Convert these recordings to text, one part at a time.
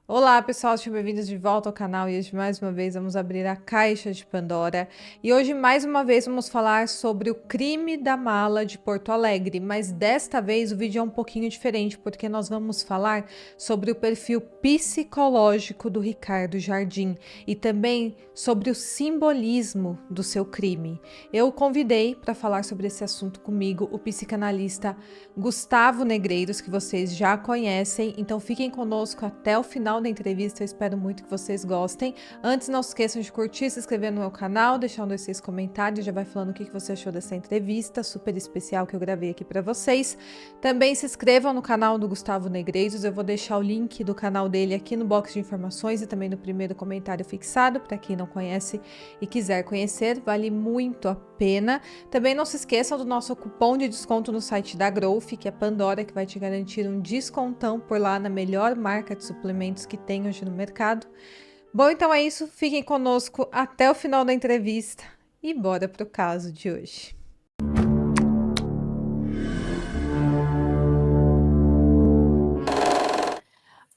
Olá, pessoal, sejam bem-vindos de volta ao canal e hoje mais uma vez vamos abrir a caixa de Pandora e hoje mais uma vez vamos falar sobre o crime da mala de Porto Alegre, mas desta vez o vídeo é um pouquinho diferente porque nós vamos falar sobre o perfil psicológico do Ricardo Jardim e também sobre o simbolismo do seu crime. Eu convidei para falar sobre esse assunto comigo o psicanalista Gustavo Negreiros, que vocês já conhecem, então fiquem conosco até o final da entrevista, eu espero muito que vocês gostem. Antes, não se esqueçam de curtir, se inscrever no meu canal, deixar um seus comentários, já vai falando o que você achou dessa entrevista super especial que eu gravei aqui para vocês. Também se inscrevam no canal do Gustavo Negreiros, eu vou deixar o link do canal dele aqui no box de informações e também no primeiro comentário fixado, para quem não conhece e quiser conhecer, vale muito a pena. Também não se esqueçam do nosso cupom de desconto no site da Growth, que é Pandora, que vai te garantir um descontão por lá na melhor marca de suplementos que tem hoje no mercado. Bom, então é isso. Fiquem conosco até o final da entrevista e bora pro caso de hoje.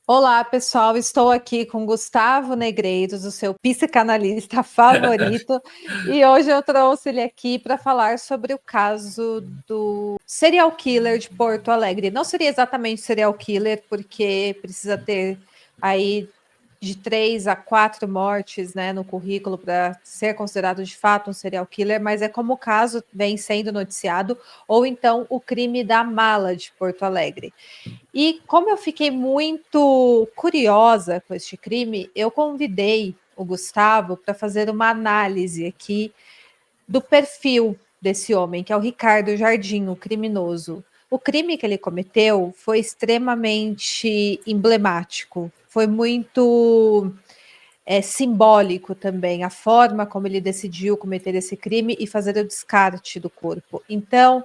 Olá, pessoal. Estou aqui com Gustavo Negreiros, o seu psicanalista favorito, e hoje eu trouxe ele aqui para falar sobre o caso do serial killer de Porto Alegre. Não seria exatamente serial killer, porque precisa ter aí de 3 a 4 mortes, né, no currículo para ser considerado de fato um serial killer, mas é como o caso vem sendo noticiado, ou então o crime da mala de Porto Alegre. E como eu fiquei muito curiosa com este crime, eu convidei o Gustavo para fazer uma análise aqui do perfil desse homem, que é o Ricardo Jardim, o criminoso. O crime que ele cometeu foi extremamente emblemático, foi muito simbólico também, a forma como ele decidiu cometer esse crime e fazer o descarte do corpo. Então,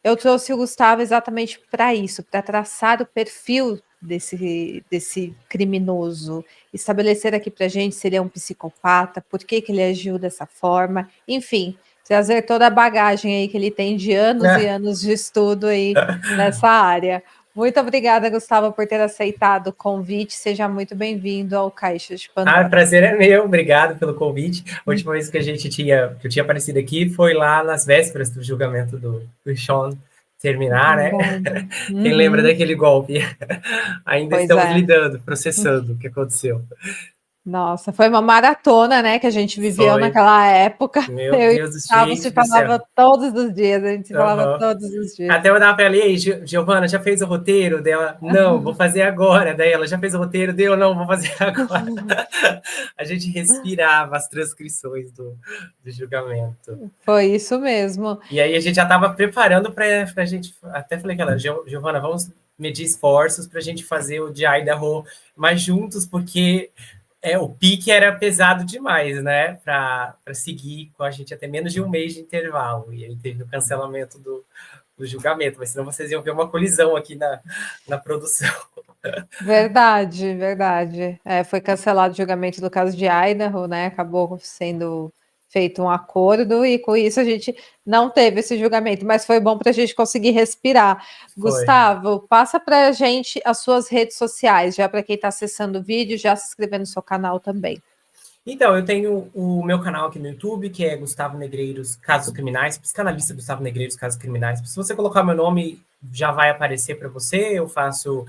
eu trouxe o Gustavo exatamente para isso, para traçar o perfil desse criminoso, estabelecer aqui para a gente se ele é um psicopata, por que ele agiu dessa forma, enfim, trazer toda a bagagem aí que ele tem de anos e anos de estudo aí nessa área. Muito obrigada, Gustavo, por ter aceitado o convite. Seja muito bem-vindo ao Caixa de Pandora. O prazer é meu, obrigado pelo convite. A última vez que que eu tinha aparecido aqui foi lá nas vésperas do julgamento do Sean terminar, né? Verdade. Quem lembra Uhum. daquele golpe? Ainda Pois estamos é. lidando, processando o que aconteceu. Nossa, foi uma maratona, né, que a gente viveu Foi, naquela época. meu Eu e o Deus, Gustavo se gente do céu. falava todos os dias, a gente se falava Uhum. todos os dias. Até eu dava para ela, ei, Giovana, já fez o roteiro? Dela, não, vou fazer agora. Daí ela, já fez o roteiro? Deu, não, vou fazer agora. A gente respirava as transcrições do julgamento. Foi isso mesmo. E aí a gente já estava preparando para a gente, até falei com ela, Giovana, vamos medir esforços para a gente fazer o de Idaho mais juntos, porque o pique era pesado demais, né, para seguir com a gente até menos de um mês de intervalo. E aí teve o cancelamento do julgamento, mas senão vocês iam ver uma colisão aqui na produção. Verdade, verdade. Foi cancelado o julgamento do caso de Idaho, né? Acabou sendo feito um acordo e com isso a gente não teve esse julgamento, mas foi bom para a gente conseguir respirar. Foi. Gustavo, passa para a gente as suas redes sociais, já para quem está acessando o vídeo, já se inscrever no seu canal também. Então, eu tenho o meu canal aqui no YouTube, que é Gustavo Negreiros Casos Criminais, psicanalista Gustavo Negreiros Casos Criminais. Se você colocar meu nome, já vai aparecer para você. Eu faço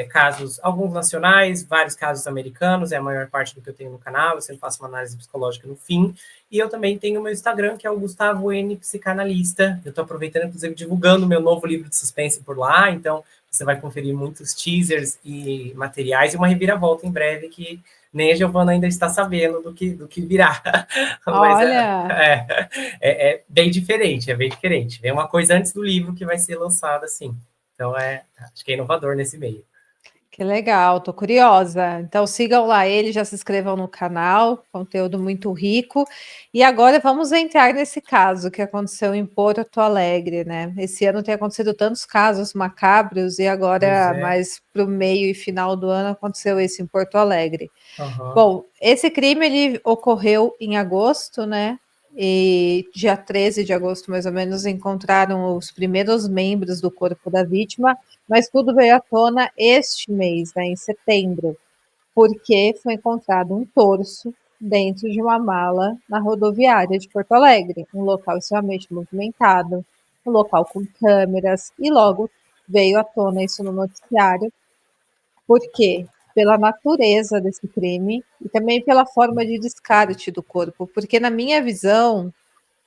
casos, alguns nacionais, vários casos americanos, é a maior parte do que eu tenho no canal. Eu sempre faço uma análise psicológica no fim. E eu também tenho o meu Instagram, que é o Gustavo N Psicanalista. Eu estou aproveitando, inclusive, divulgando meu novo livro de suspense por lá. Então, você vai conferir muitos teasers e materiais e uma reviravolta em breve que nem a Giovana ainda está sabendo do que virá. Mas Olha, é bem diferente, é bem diferente. Vem uma coisa antes do livro que vai ser lançada, assim. Então, acho que é inovador nesse meio. que legal, tô curiosa. Então sigam lá ele, já se inscrevam no canal, conteúdo muito rico. E agora vamos entrar nesse caso que aconteceu em Porto Alegre, né? Esse ano tem acontecido tantos casos macabros e Pois agora é. mais para o meio e final do ano aconteceu esse em Porto Alegre. Uhum. Bom, esse crime ele ocorreu em agosto, né? E dia 13 de agosto, mais ou menos, encontraram os primeiros membros do corpo da vítima, mas tudo veio à tona este mês, né, em setembro. porque foi encontrado um torso dentro de uma mala na rodoviária de Porto Alegre, um local extremamente movimentado, um local com câmeras, e logo veio à tona isso no noticiário, porque pela natureza desse crime e também pela forma de descarte do corpo, porque na minha visão,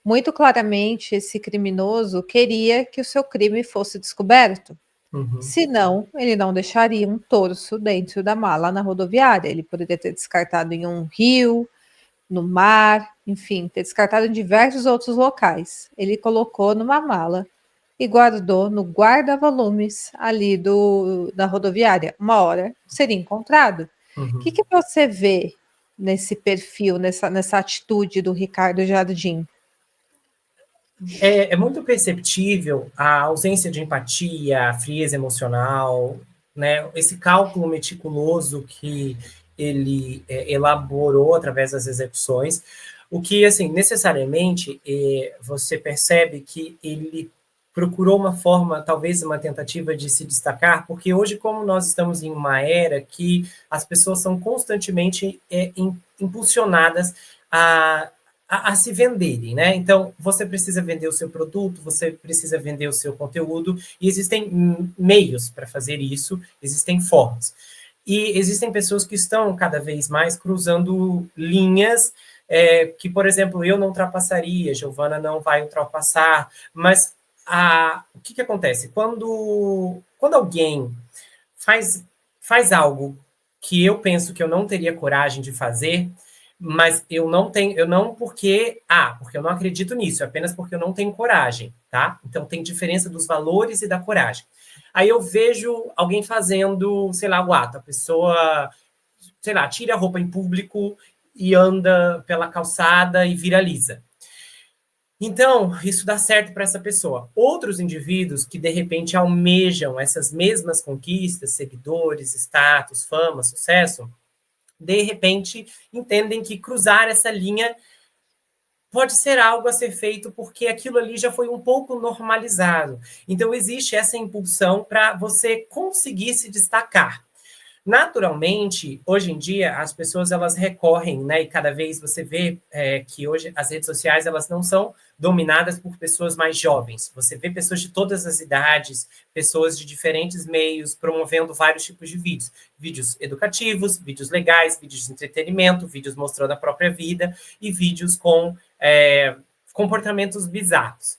muito claramente esse criminoso queria que o seu crime fosse descoberto. Uhum. Senão, ele não deixaria um torso dentro da mala na rodoviária. Ele poderia ter descartado em um rio, no mar, enfim, ter descartado em diversos outros locais. Ele colocou numa mala e guardou no guarda-volumes ali da rodoviária. Uma hora seria encontrado. O Uhum. que você vê nesse perfil, nessa atitude do Ricardo Jardim? É muito perceptível a ausência de empatia, a frieza emocional, né? Esse cálculo meticuloso que ele elaborou através das execuções, o que, assim, necessariamente, você percebe que ele procurou uma forma, talvez uma tentativa de se destacar, porque hoje, como nós estamos em uma era que as pessoas são constantemente impulsionadas a se venderem, né? Então, você precisa vender o seu produto, você precisa vender o seu conteúdo, e existem meios para fazer isso, existem formas. E existem pessoas que estão cada vez mais cruzando linhas que, por exemplo, eu não ultrapassaria, Giovana não vai ultrapassar, mas o que acontece? Quando alguém faz algo que eu penso que eu não teria coragem de fazer, mas eu não porque eu não acredito nisso, é apenas porque eu não tenho coragem, tá? Então tem diferença dos valores e da coragem. Aí eu vejo alguém fazendo, sei lá, o ato, a pessoa, sei lá, tira a roupa em público e anda pela calçada e viraliza. Então, isso dá certo para essa pessoa. Outros indivíduos que, de repente, almejam essas mesmas conquistas, seguidores, status, fama, sucesso, de repente, entendem que cruzar essa linha pode ser algo a ser feito porque aquilo ali já foi um pouco normalizado. Então, existe essa impulsão para você conseguir se destacar. Naturalmente, hoje em dia, as pessoas elas recorrem, né? E cada vez você vê que hoje as redes sociais elas não são dominadas por pessoas mais jovens. Você vê pessoas de todas as idades, pessoas de diferentes meios promovendo vários tipos de vídeos. Vídeos educativos, vídeos legais, vídeos de entretenimento, vídeos mostrando a própria vida e vídeos com comportamentos bizarros.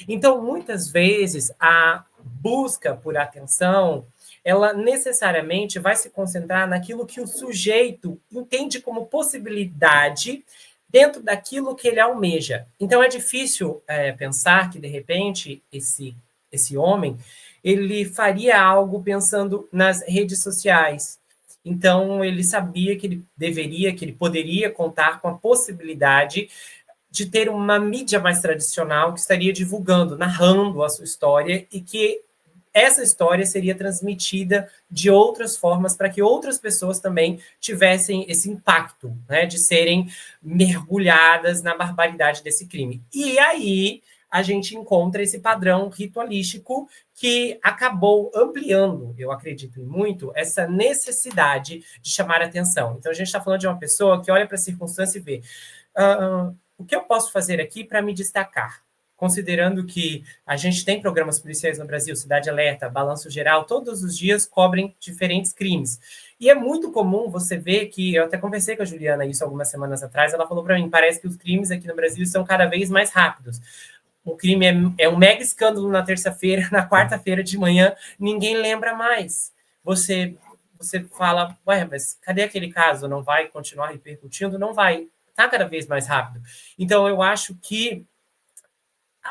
Então, muitas vezes, a busca por atenção ela necessariamente vai se concentrar naquilo que o sujeito entende como possibilidade dentro daquilo que ele almeja. Então, é difícil pensar que, de repente, esse homem ele faria algo pensando nas redes sociais. Então, ele sabia que ele deveria, que ele poderia contar com a possibilidade de ter uma mídia mais tradicional que estaria divulgando, narrando a sua história e que essa história seria transmitida de outras formas para que outras pessoas também tivessem esse impacto, né, de serem mergulhadas na barbaridade desse crime. E aí a gente encontra esse padrão ritualístico que acabou ampliando, eu acredito muito, essa necessidade de chamar atenção. Então a gente está falando de uma pessoa que olha para a circunstância e vê o que eu posso fazer aqui para me destacar? Considerando que a gente tem programas policiais no Brasil, Cidade Alerta, Balanço Geral, todos os dias cobrem diferentes crimes. E é muito comum você ver que, eu até conversei com a Juliana isso algumas semanas atrás, ela falou para mim, parece que os crimes aqui no Brasil são cada vez mais rápidos. O crime é um mega escândalo na terça-feira, na quarta-feira de manhã, ninguém lembra mais. Você fala, ué, mas cadê aquele caso? Não vai continuar repercutindo? Não vai. Está cada vez mais rápido. Então, eu acho que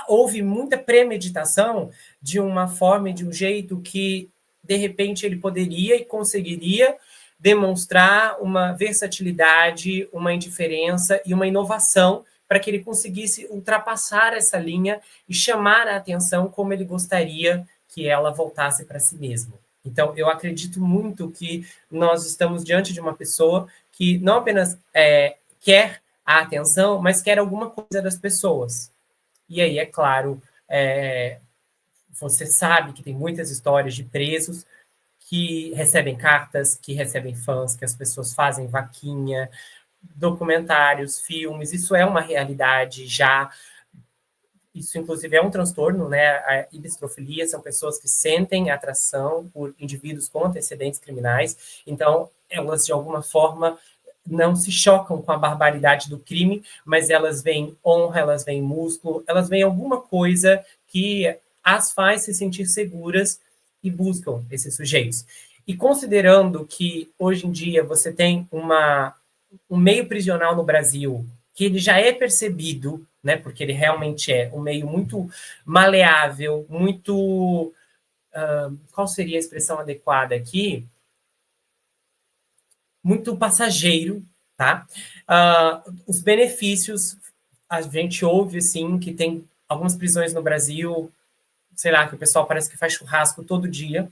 houve muita premeditação de uma forma e de um jeito que, de repente, ele poderia e conseguiria demonstrar uma versatilidade, uma indiferença e uma inovação para que ele conseguisse ultrapassar essa linha e chamar a atenção como ele gostaria que ela voltasse para si mesmo. Então, eu acredito muito que nós estamos diante de uma pessoa que não apenas quer a atenção, mas quer alguma coisa das pessoas. E aí, é claro, você sabe que tem muitas histórias de presos que recebem cartas, que recebem fãs, que as pessoas fazem vaquinha, documentários, filmes, isso é uma realidade já. Isso, inclusive, é um transtorno, né? A ibistrofilia são pessoas que sentem atração por indivíduos com antecedentes criminais, então elas, de alguma forma, não se chocam com a barbaridade do crime, mas elas veem honra, elas veem músculo, elas veem alguma coisa que as faz se sentir seguras e buscam esses sujeitos. E considerando que, hoje em dia, você tem um meio prisional no Brasil que ele já é percebido, né, porque ele realmente é um meio muito maleável, muito... qual seria a expressão adequada aqui? Muito passageiro, tá? Os benefícios, a gente ouve, assim, que tem algumas prisões no Brasil, sei lá, que o pessoal parece que faz churrasco todo dia.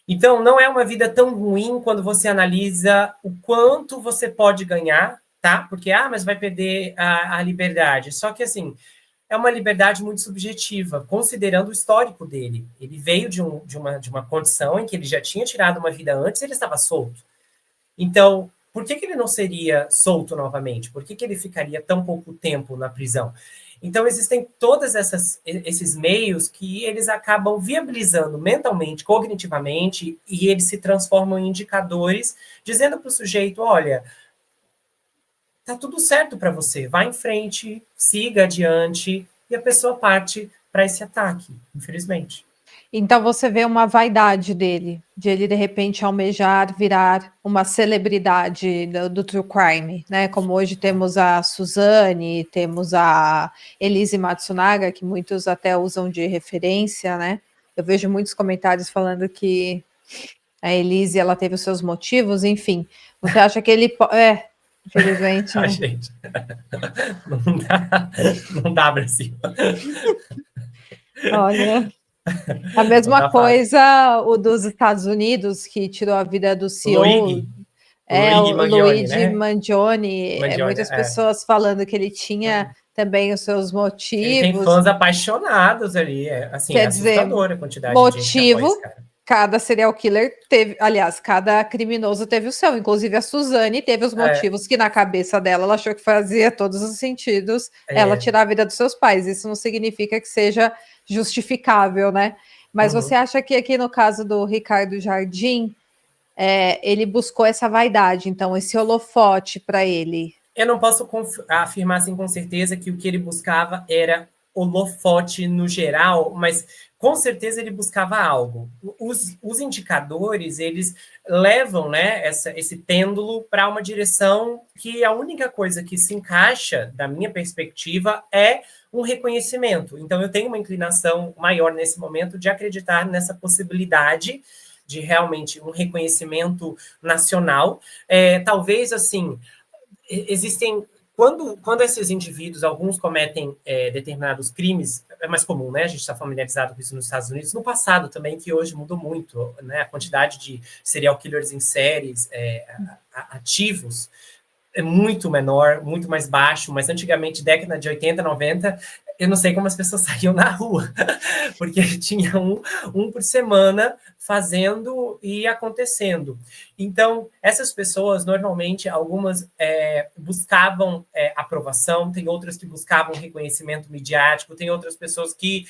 Então, não é uma vida tão ruim quando você analisa o quanto você pode ganhar, tá? Porque, mas vai perder a liberdade. Só que, assim, é uma liberdade muito subjetiva, considerando o histórico dele. Ele veio de uma condição em que ele já tinha tirado uma vida antes e ele estava solto. Então, por que ele não seria solto novamente? Por que ele ficaria tão pouco tempo na prisão? Então, existem todos esses meios que eles acabam viabilizando mentalmente, cognitivamente, e eles se transformam em indicadores, dizendo para o sujeito, olha, tá tudo certo para você, vá em frente, siga adiante, e a pessoa parte para esse ataque, infelizmente. Então você vê uma vaidade dele, de ele de repente almejar virar uma celebridade do true crime, né? Como hoje temos a Suzane, temos a Elise Matsunaga, que muitos até usam de referência, né? Eu vejo muitos comentários falando que a Elise ela teve os seus motivos, enfim. Você acha que ele infelizmente, A né? gente não dá Brasil. Olha, a Não mesma tá fácil. coisa o dos Estados Unidos, que tirou a vida do CEO, O Luigi o Mangione, Luigi né? Mangione, Mangione, muitas pessoas falando que ele tinha também os seus Ele tem motivos. fãs apaixonados ali. Assim, é Quer dizer, assustadora a quantidade de gente que apoia esse motivo, cara. cada serial killer teve, aliás, cada criminoso teve o seu. Inclusive a Suzane teve os É, motivos que na cabeça dela ela achou que fazia todos os sentidos ela é, tirar a vida dos seus pais. Isso não significa que seja justificável, né? Mas você uhum. acha que aqui no caso do Ricardo Jardim, ele buscou essa vaidade, então, esse holofote para ele? Eu não posso afirmar assim com certeza que o que ele buscava era holofote no geral, mas com certeza ele buscava algo. Os indicadores, eles levam, né, esse pêndulo para uma direção que a única coisa que se encaixa, da minha perspectiva, é um reconhecimento. Então, eu tenho uma inclinação maior nesse momento de acreditar nessa possibilidade de realmente um reconhecimento nacional. Talvez, assim, existem quando esses indivíduos, alguns cometem determinados crimes, é mais comum, né? A gente está familiarizado com isso nos Estados Unidos, no passado também, que hoje mudou muito, né? A quantidade de serial killers em séries ativos é muito menor, muito mais baixo, mas antigamente, década de 80, 90, eu não sei como as pessoas saíam na rua, porque tinha um por semana fazendo e acontecendo. Então, essas pessoas, normalmente, algumas buscavam aprovação, tem outras que buscavam reconhecimento midiático, tem outras pessoas que,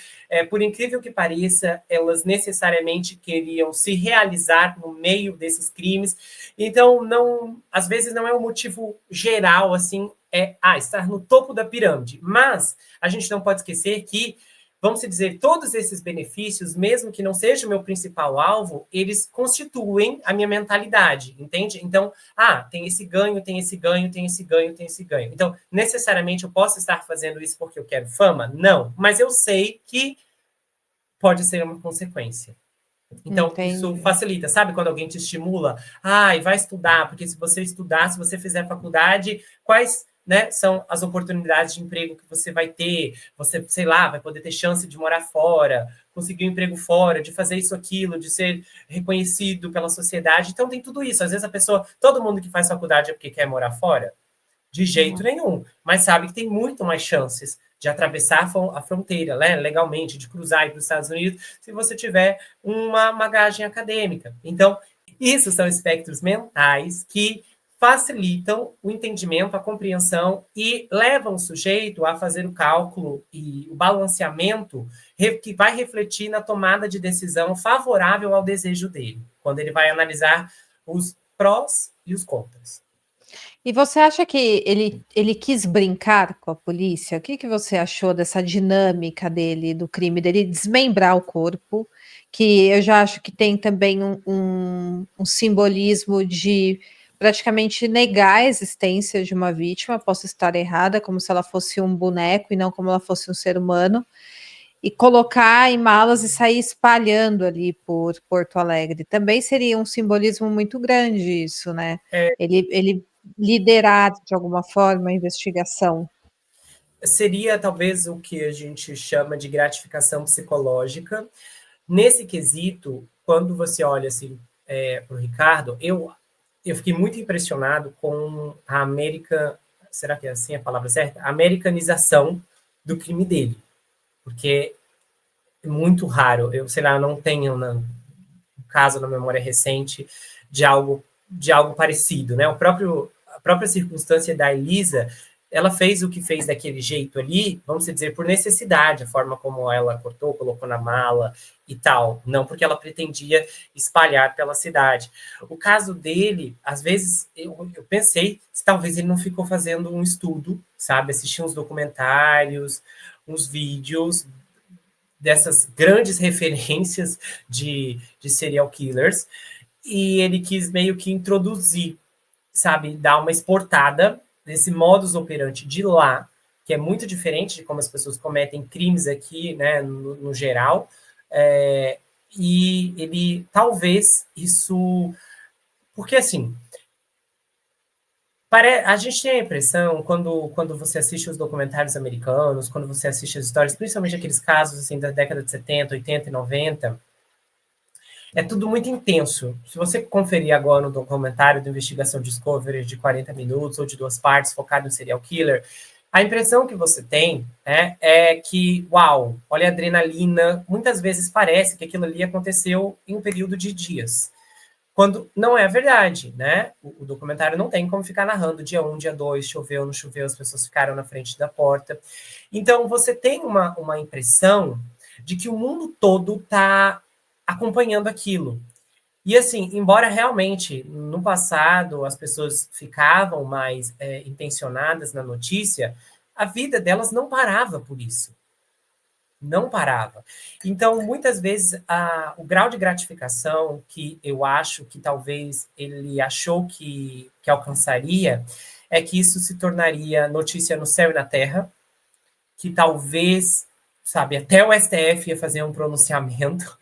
por incrível que pareça, elas necessariamente queriam se realizar no meio desses crimes. Então, às vezes não é um motivo geral, assim, estar no topo da pirâmide. Mas a gente não pode esquecer que, vamos dizer, todos esses benefícios, mesmo que não seja o meu principal alvo, eles constituem a minha mentalidade, entende? Então, tem esse ganho, tem esse ganho, tem esse ganho, tem esse ganho. Então, necessariamente eu posso estar fazendo isso porque eu quero fama? Não. Mas eu sei que pode ser uma consequência. Então, isso Entendi. facilita, sabe? Quando alguém te estimula, vai estudar, porque se você estudar, se você fizer faculdade, quais, né, são as oportunidades de emprego que você vai ter? Você, sei lá, vai poder ter chance de morar fora, conseguir um emprego fora, de fazer isso, aquilo, de ser reconhecido pela sociedade. Então, tem tudo isso. Às vezes a pessoa, todo mundo que faz faculdade é porque quer morar fora. De jeito nenhum. Mas sabe que tem muito mais chances de atravessar a fronteira, né, legalmente, de cruzar e ir para os Estados Unidos, se você tiver uma bagagem acadêmica. Então, isso são espectros mentais que facilitam o entendimento, a compreensão e levam o sujeito a fazer o cálculo e o balanceamento que vai refletir na tomada de decisão favorável ao desejo dele, quando ele vai analisar os prós e os contras. E você acha que ele quis brincar com a polícia? O que que você achou dessa dinâmica dele, do crime dele desmembrar o corpo, que eu já acho que tem também um simbolismo de praticamente negar a existência de uma vítima, posso estar errada, como se ela fosse um boneco e não como ela fosse um ser humano, e colocar em malas e sair espalhando ali por Porto Alegre. Também seria um simbolismo muito grande isso, né? Ele liderar de alguma forma a investigação. Seria talvez o que a gente chama de gratificação psicológica. Nesse quesito, quando você olha assim, para o Ricardo, eu fiquei muito impressionado com a será que é assim a palavra certa? A americanização do crime dele. Porque é muito raro, eu sei lá, não tenho um caso na memória recente de algo parecido, né? A própria circunstância da Elisa, ela fez o que fez daquele jeito ali, vamos dizer, por necessidade, a forma como ela cortou, colocou na mala e tal, não porque ela pretendia espalhar pela cidade. O caso dele, às vezes, eu pensei se talvez ele não ficou fazendo um estudo, sabe, assistir uns documentários, uns vídeos dessas grandes referências de serial killers, e ele quis meio que introduzir, sabe, dar uma exportada desse modus operandi de lá, que é muito diferente de como as pessoas cometem crimes aqui, né, no geral, e ele, talvez, isso... Porque, assim, a gente tem a impressão, quando você assiste os documentários americanos, quando você assiste as histórias, principalmente aqueles casos assim, da década de 70, 80 e 90, é tudo muito intenso. Se você conferir agora no documentário do Investigação Discovery de 40 minutos ou de 2 partes, focado em serial killer, a impressão que você tem é que, uau, olha a adrenalina, muitas vezes parece que aquilo ali aconteceu em um período de dias. Quando não é a verdade, né? O documentário não tem como ficar narrando dia 1, dia 2, choveu, não choveu, as pessoas ficaram na frente da porta. Então, você tem uma impressão de que o mundo todo está acompanhando aquilo. E, assim, embora realmente, no passado, as pessoas ficavam mais intencionadas na notícia, a vida delas não parava por isso. Não parava. Então, muitas vezes, o grau de gratificação que eu acho que talvez ele achou que alcançaria é que isso se tornaria notícia no céu e na terra, que talvez, sabe, até o STF ia fazer um pronunciamento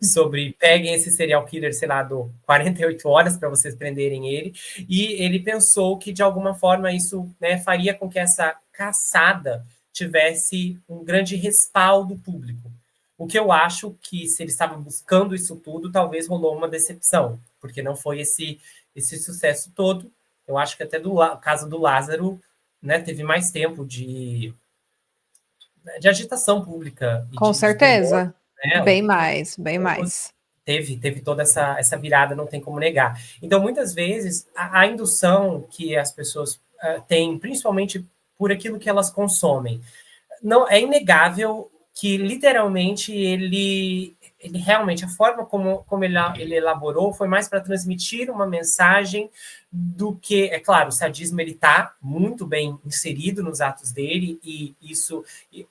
sobre peguem esse serial killer, sei lá, do 48 horas para vocês prenderem ele, e ele pensou que, de alguma forma, isso, né, faria com que essa caçada tivesse um grande respaldo público. O que eu acho que, se ele estava buscando isso tudo, talvez rolou uma decepção, porque não foi esse sucesso todo. Eu acho que até do caso do Lázaro, né, teve mais tempo de agitação pública e Com de temor, certeza. né? Bem mais, bem mais. Teve toda essa virada, não tem como negar. Então, muitas vezes, a indução que as pessoas têm, principalmente por aquilo que elas consomem, não é inegável que, literalmente, ele realmente, a forma como ele elaborou foi mais para transmitir uma mensagem do que, é claro, o sadismo ele está muito bem inserido nos atos dele, e isso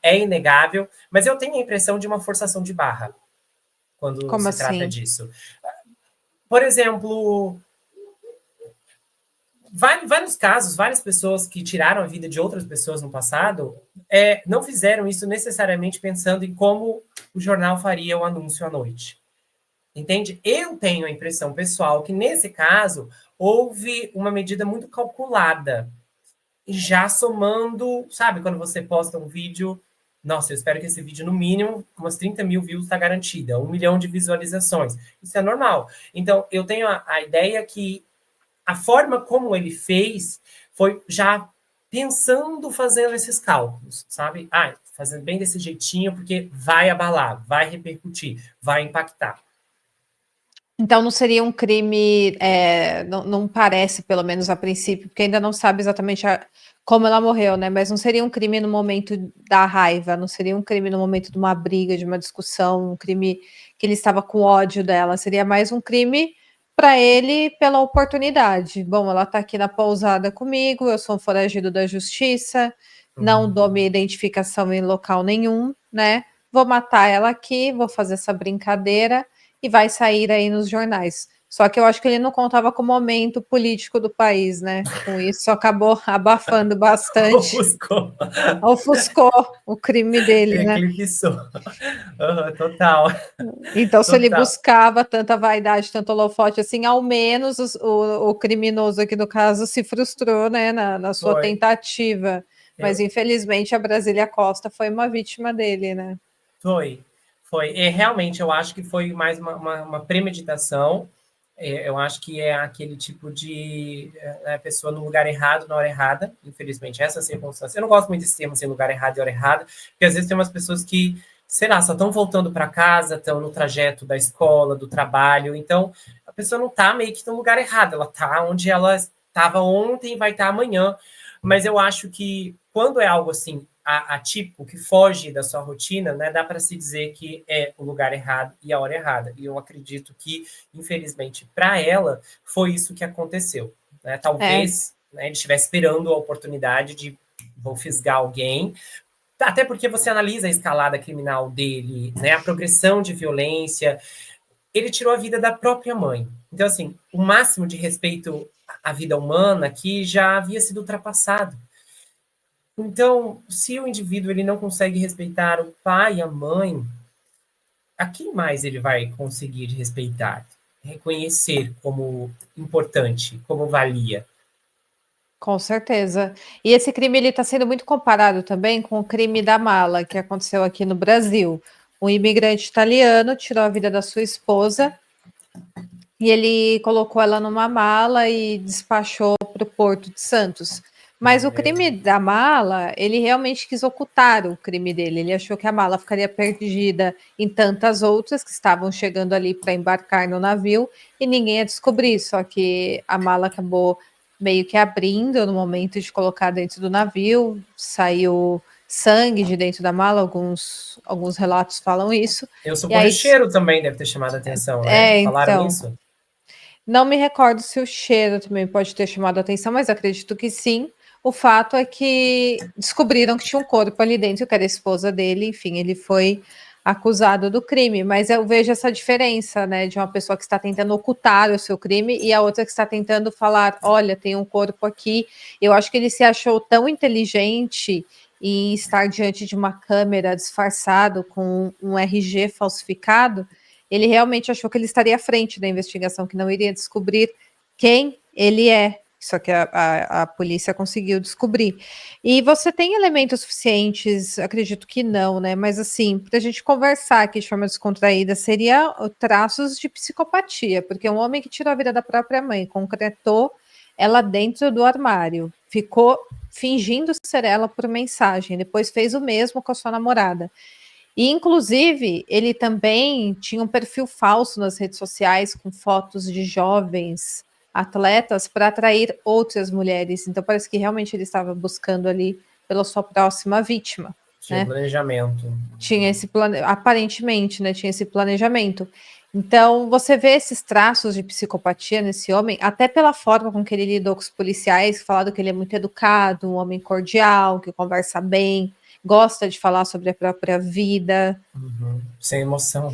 é inegável, mas eu tenho a impressão de uma forçação de barra quando Como se trata assim? disso. Por exemplo, vários casos, várias pessoas que tiraram a vida de outras pessoas no passado não fizeram isso necessariamente pensando em como o jornal faria o anúncio à noite. Entende? Eu tenho a impressão pessoal que, nesse caso, houve uma medida muito calculada, já somando, sabe, quando você posta um vídeo, nossa, eu espero que esse vídeo, no mínimo, umas 30 mil views está garantida, 1 milhão de visualizações. Isso é normal. Então, eu tenho a ideia que a forma como ele fez foi já pensando, fazendo esses cálculos, sabe? Fazendo bem desse jeitinho, porque vai abalar, vai repercutir, vai impactar. Então não seria um crime, não parece, pelo menos a princípio, porque ainda não sabe exatamente como ela morreu, né? Mas não seria um crime no momento da raiva, não seria um crime no momento de uma briga, de uma discussão, um crime que ele estava com ódio dela, seria mais um crime para ele pela oportunidade. Bom, ela está aqui na pousada comigo, eu sou um foragido da justiça, não dou minha identificação em local nenhum, né? Vou matar ela aqui, vou fazer essa brincadeira e vai sair aí nos jornais. Só que eu acho que ele não contava com o momento político do país, né? Com isso acabou abafando bastante, Ofuscou. ofuscou o crime dele, né? Eclipsou. Total. Então, se ele Total. buscava tanta vaidade, tanto holofote, assim, ao menos o criminoso aqui no caso se frustrou, né, na sua Foi. tentativa. Mas Eu, infelizmente a Brasília Costa foi uma vítima dele, né? Foi, foi. Realmente, eu acho que foi mais uma premeditação. Eu acho que é aquele tipo de pessoa no lugar errado, na hora errada. Infelizmente, essa circunstância. Eu não gosto muito desse termo, assim, lugar errado e hora errada, porque às vezes tem umas pessoas que, sei lá, só estão voltando para casa, estão no trajeto da escola, do trabalho. Então, a pessoa não está meio que no lugar errado, ela está onde ela estava ontem e vai estar amanhã. Mas eu acho que quando é algo assim atípico, que foge da sua rotina, né, dá para se dizer que é o lugar errado e a hora errada. E eu acredito que, infelizmente, para ela, foi isso que aconteceu. Né? Talvez ele estivesse esperando a oportunidade de vou fisgar alguém, até porque você analisa a escalada criminal dele, né, a progressão de violência. Ele tirou a vida da própria mãe. Então, assim, o máximo de respeito à vida humana que já havia sido ultrapassado. Então, se o indivíduo ele não consegue respeitar o pai e a mãe, a quem mais ele vai conseguir respeitar? Reconhecer como importante, como valia. Com certeza. E esse crime ele está sendo muito comparado também com o crime da mala que aconteceu aqui no Brasil. Um imigrante italiano tirou a vida da sua esposa e ele colocou ela numa mala e despachou para o Porto de Santos. Mas o crime da mala, ele realmente quis ocultar o crime dele. Ele achou que a mala ficaria perdida em tantas outras que estavam chegando ali para embarcar no navio e ninguém ia descobrir. Só que a mala acabou meio que abrindo no momento de colocar dentro do navio, saiu sangue de dentro da mala, alguns relatos falam isso. Eu E suponho o aí, cheiro também deve ter chamado a atenção, né? Falaram então, isso? não me recordo se o cheiro também pode ter chamado a atenção, mas acredito que sim. O fato é que descobriram que tinha um corpo ali dentro, que era a esposa dele, enfim, ele foi acusado do crime, mas eu vejo essa diferença, né, de uma pessoa que está tentando ocultar o seu crime e a outra que está tentando falar, olha, tem um corpo aqui. Eu acho que ele se achou tão inteligente em estar diante de uma câmera disfarçado com um RG falsificado, ele realmente achou que ele estaria à frente da investigação, que não iria descobrir quem ele é. Só que a polícia conseguiu descobrir. E você tem elementos suficientes, acredito que não, né? Mas assim, para a gente conversar aqui de forma descontraída, seria traços de psicopatia, porque um homem que tirou a vida da própria mãe, concretou ela dentro do armário, ficou fingindo ser ela por mensagem, depois fez o mesmo com a sua namorada. E, inclusive, ele também tinha um perfil falso nas redes sociais com fotos de jovens atletas para atrair outras mulheres. Então, parece que realmente ele estava buscando ali pela sua próxima vítima, Tinha né? planejamento. Tinha esse aparentemente, né? Tinha esse planejamento. Então, você vê esses traços de psicopatia nesse homem, até pela forma com que ele lidou com os policiais, falado que ele é muito educado, um homem cordial, que conversa bem, gosta de falar sobre a própria vida. Sem emoção.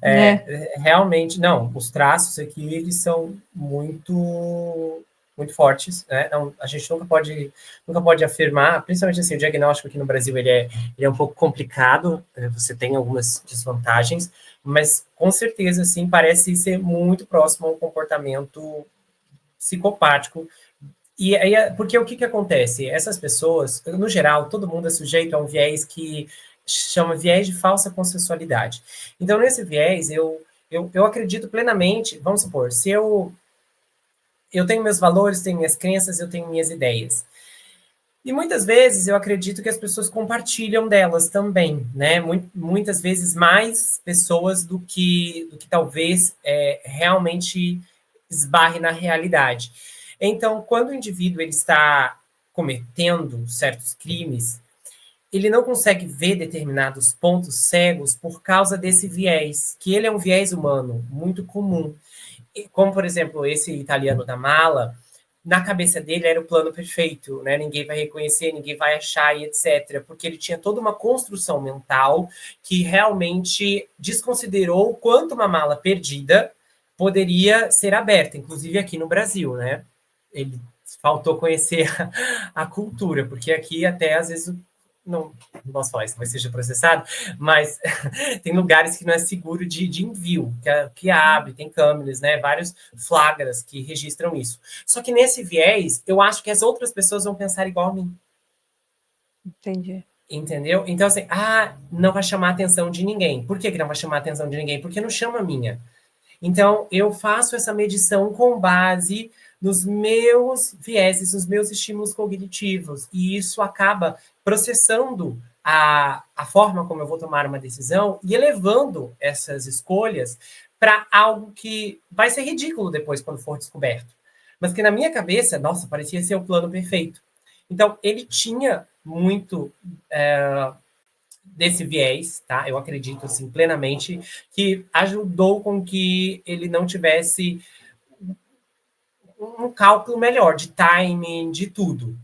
Né? Realmente, não, os traços aqui, eles são muito fortes, né? Não, a gente nunca pode afirmar, principalmente assim, o diagnóstico aqui no Brasil, ele é um pouco complicado, você tem algumas desvantagens, mas com certeza, assim, parece ser muito próximo ao comportamento psicopático. E aí, porque o que acontece? Essas pessoas, no geral, todo mundo é sujeito a um viés que chama viés de falsa consensualidade. Então, nesse viés, eu acredito plenamente, vamos supor, se eu tenho meus valores, tenho minhas crenças, eu tenho minhas ideias. E muitas vezes eu acredito que as pessoas compartilham delas também, né? Muitas vezes mais pessoas do que talvez realmente esbarre na realidade. Então, quando o indivíduo ele está cometendo certos crimes, ele não consegue ver determinados pontos cegos por causa desse viés, que ele é um viés humano muito comum. Como, por exemplo, esse italiano da mala, na cabeça dele era o plano perfeito, né? Ninguém vai reconhecer, ninguém vai achar e etc. Porque ele tinha toda uma construção mental que realmente desconsiderou o quanto uma mala perdida poderia ser aberta, inclusive aqui no Brasil, né? Ele faltou conhecer a cultura, porque aqui até às vezes não posso falar isso, talvez seja processado, mas tem lugares que não é seguro de envio, que abre, tem câmeras, né? Vários flagras que registram isso. Só que nesse viés, eu acho que as outras pessoas vão pensar igual a mim. Entendi. Entendeu? Então, assim, não vai chamar a atenção de ninguém. Por que não vai chamar a atenção de ninguém? Porque não chama a minha. Então, eu faço essa medição com base nos meus vieses, nos meus estímulos cognitivos, e isso acaba processando a forma como eu vou tomar uma decisão e elevando essas escolhas para algo que vai ser ridículo depois quando for descoberto. Mas que na minha cabeça, nossa, parecia ser o plano perfeito. Então, ele tinha muito desse viés, tá? Eu acredito assim plenamente que ajudou com que ele não tivesse um cálculo melhor de timing, de tudo.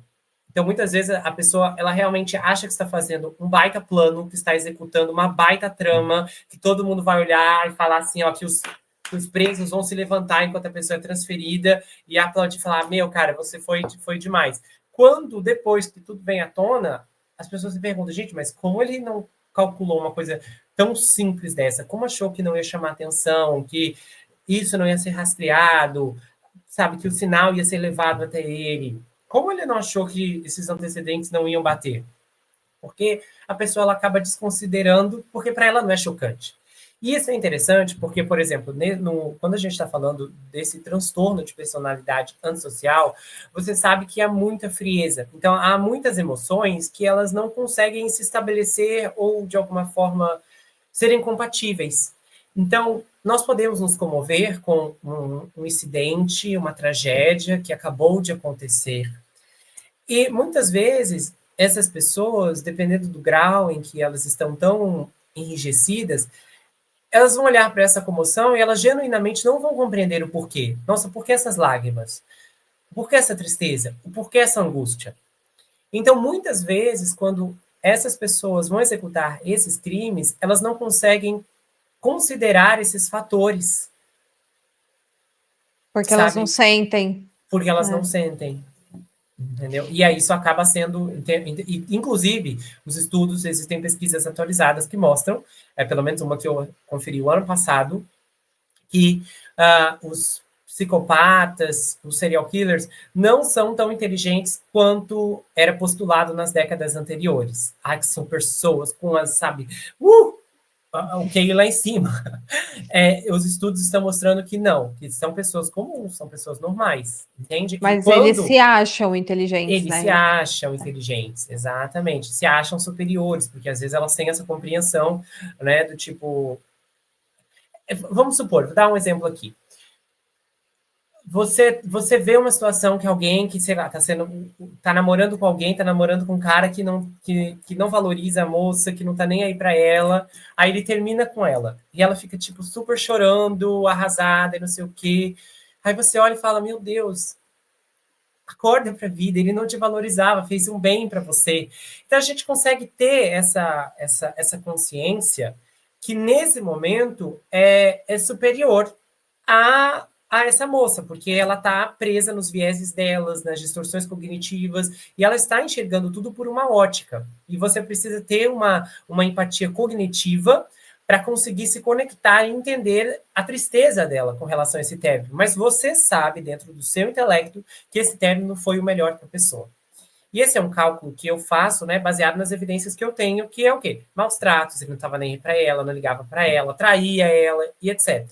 Então, muitas vezes a pessoa ela realmente acha que está fazendo um baita plano, que está executando uma baita trama, que todo mundo vai olhar e falar assim, ó, que os presos vão se levantar enquanto a pessoa é transferida e aplaudir e falar, meu, cara, você foi demais. Quando, depois que tudo vem à tona, as pessoas se perguntam, gente, mas como ele não calculou uma coisa tão simples dessa? Como achou que não ia chamar atenção, que isso não ia ser rastreado, sabe, que o sinal ia ser levado até ele? Como ele não achou que esses antecedentes não iam bater? Porque a pessoa ela acaba desconsiderando, porque para ela não é chocante. E isso é interessante porque, por exemplo, quando a gente está falando desse transtorno de personalidade antissocial, você sabe que há muita frieza. Então, há muitas emoções que elas não conseguem se estabelecer ou, de alguma forma, serem compatíveis. Então, nós podemos nos comover com um incidente, uma tragédia que acabou de acontecer. E muitas vezes, essas pessoas, dependendo do grau em que elas estão tão enrijecidas, elas vão olhar para essa comoção e elas genuinamente não vão compreender o porquê. Nossa, por que essas lágrimas? Por que essa tristeza? Por que essa angústia? Então, muitas vezes, quando essas pessoas vão executar esses crimes, elas não conseguem considerar esses fatores, Porque elas não sabe? sentem. Porque elas não sentem. Entendeu? E aí isso acaba sendo, inclusive, os estudos, existem pesquisas atualizadas que mostram, pelo menos uma que eu conferi o ano passado, que os psicopatas, os serial killers, não são tão inteligentes quanto era postulado nas décadas anteriores. Que são pessoas com as, sabe, o QI lá em cima. Os estudos estão mostrando que não, que são pessoas comuns, são pessoas normais, entende? E Mas eles quando se acham inteligentes, eles se né? acham inteligentes, exatamente, se acham superiores, porque às vezes elas têm essa compreensão, né, do tipo... Vamos supor, vou dar um exemplo aqui. Você vê uma situação que alguém que, sei lá, tá namorando com alguém, tá namorando com um cara que não valoriza a moça, que não tá nem aí para ela, aí ele termina com ela, e ela fica, tipo, super chorando, arrasada, e não sei o quê. Aí você olha e fala, meu Deus, acorda para a vida, ele não te valorizava, fez um bem para você. Então a gente consegue ter essa consciência que nesse momento é superior a essa moça, porque ela está presa nos vieses delas, nas distorções cognitivas, e ela está enxergando tudo por uma ótica. E você precisa ter uma empatia cognitiva para conseguir se conectar e entender a tristeza dela com relação a esse término. Mas você sabe, dentro do seu intelecto, que esse término foi o melhor para a pessoa. E esse é um cálculo que eu faço, né, baseado nas evidências que eu tenho, que é o quê? Maus tratos, ele não estava nem para ela, não ligava para ela, traía ela e etc.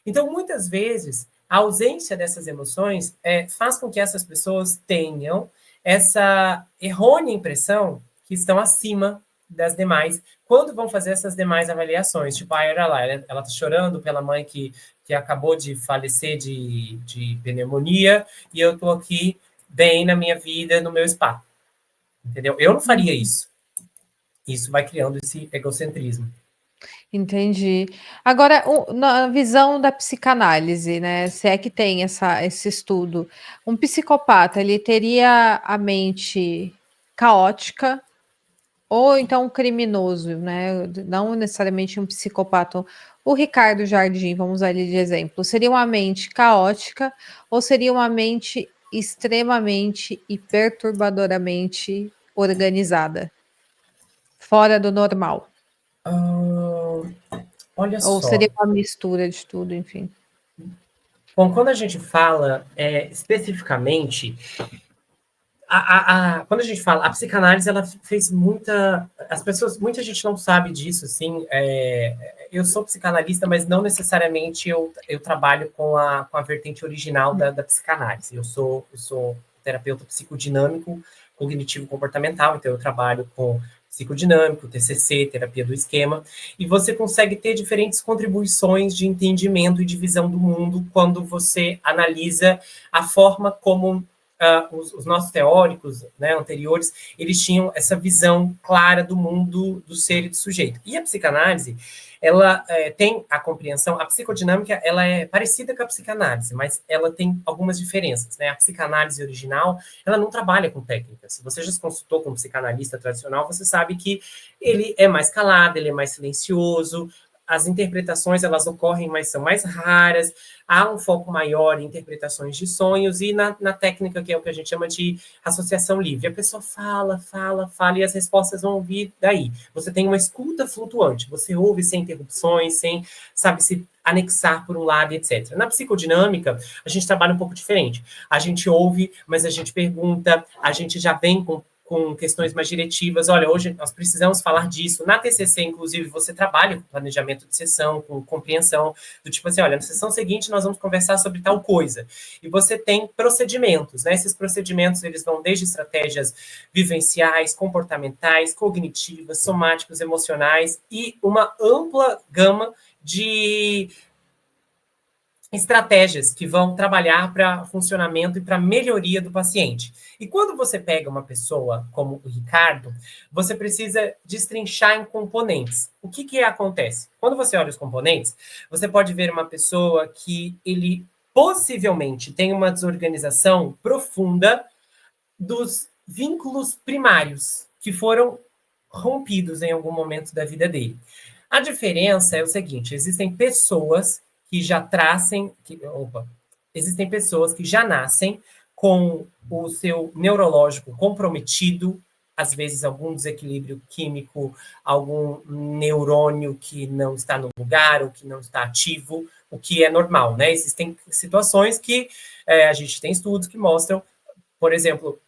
Então, muitas vezes, a ausência dessas emoções faz com que essas pessoas tenham essa errônea impressão que estão acima das demais, quando vão fazer essas demais avaliações. Tipo, olha lá, ela tá chorando pela mãe que acabou de falecer de pneumonia, e eu tô aqui bem na minha vida, no meu spa. Entendeu? Eu não faria isso. Isso vai criando esse egocentrismo. Entendi. Agora, na visão da psicanálise, né, se é que tem esse estudo, um psicopata, ele teria a mente caótica ou então um criminoso, né, não necessariamente um psicopata. O Ricardo Jardim, vamos usar ele de exemplo, seria uma mente caótica ou seria uma mente extremamente e perturbadoramente organizada, fora do normal? Olha Ou só. seria uma mistura de tudo, enfim. Bom, quando a gente fala especificamente, quando a gente fala, a psicanálise, ela fez muita gente não sabe disso, assim, eu sou psicanalista, mas não necessariamente eu trabalho com a vertente original da psicanálise. Eu sou terapeuta psicodinâmico, cognitivo-comportamental, então eu trabalho com psicodinâmico, TCC, terapia do esquema, e você consegue ter diferentes contribuições de entendimento e de visão do mundo quando você analisa a forma como os nossos teóricos, né, anteriores, eles tinham essa visão clara do mundo, do ser e do sujeito. E a psicanálise, ela tem a compreensão, a psicodinâmica, ela é parecida com a psicanálise, mas ela tem algumas diferenças, né? A psicanálise original, ela não trabalha com técnicas. Se você já se consultou com um psicanalista tradicional, você sabe que ele é mais calado, ele é mais silencioso, as interpretações, elas ocorrem, mas são mais raras, há um foco maior em interpretações de sonhos e na técnica, que é o que a gente chama de associação livre. A pessoa fala, e as respostas vão vir daí. Você tem uma escuta flutuante, você ouve sem interrupções, sem, sabe, se anexar por um lado, etc. Na psicodinâmica, a gente trabalha um pouco diferente. A gente ouve, mas a gente pergunta, a gente já vem com questões mais diretivas. Olha, hoje nós precisamos falar disso. Na TCC, inclusive, você trabalha com planejamento de sessão, com compreensão, do tipo assim, olha, na sessão seguinte nós vamos conversar sobre tal coisa. E você tem procedimentos, né? Esses procedimentos, eles vão desde estratégias vivenciais, comportamentais, cognitivas, somáticos, emocionais e uma ampla gama de estratégias que vão trabalhar para funcionamento e para melhoria do paciente. E quando você pega uma pessoa como o Ricardo, você precisa destrinchar em componentes. O que acontece? Quando você olha os componentes, você pode ver uma pessoa que ele possivelmente tem uma desorganização profunda dos vínculos primários que foram rompidos em algum momento da vida dele. A diferença é o seguinte: existem pessoas que já existem pessoas que já nascem com o seu neurológico comprometido, às vezes algum desequilíbrio químico, algum neurônio que não está no lugar ou que não está ativo, o que é normal, né? Existem situações que a gente tem estudos que mostram, por exemplo,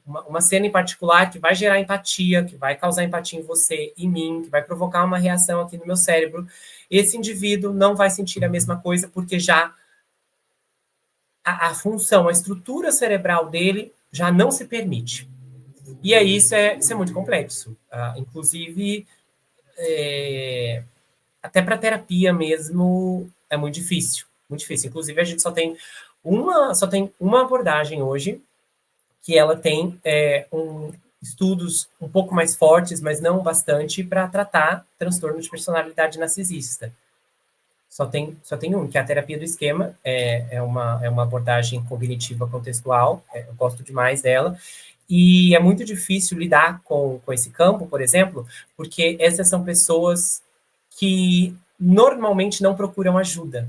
uma cena em particular que vai gerar empatia, que vai causar empatia em você, em mim, que vai provocar uma reação aqui no meu cérebro. Esse indivíduo não vai sentir a mesma coisa porque já a função, a estrutura cerebral dele já não se permite. E aí isso é muito complexo. Inclusive, até para terapia mesmo é muito difícil. Muito difícil. Inclusive, a gente só tem uma abordagem hoje que ela tem estudos um pouco mais fortes, mas não bastante, para tratar transtorno de personalidade narcisista. Só tem um, que é a terapia do esquema, é uma abordagem cognitiva contextual, eu gosto demais dela, e é muito difícil lidar com esse campo, por exemplo, porque essas são pessoas que normalmente não procuram ajuda.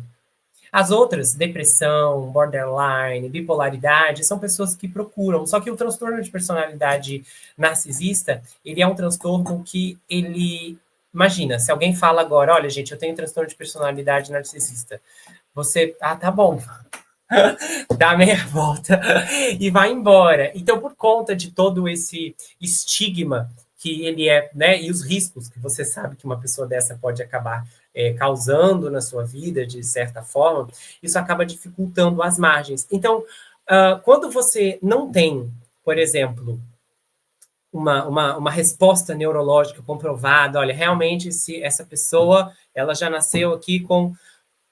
As outras, depressão, borderline, bipolaridade, são pessoas que procuram. Só que o transtorno de personalidade narcisista, ele é um transtorno que ele... Imagina, se alguém fala agora, olha, gente, eu tenho transtorno de personalidade narcisista. Você, tá bom. Dá meia volta e vai embora. Então, por conta de todo esse estigma que ele é, né, e os riscos que você sabe que uma pessoa dessa pode acabar causando na sua vida, de certa forma, isso acaba dificultando as margens. Então, quando você não tem, por exemplo, uma resposta neurológica comprovada, olha, realmente se essa pessoa ela já nasceu aqui com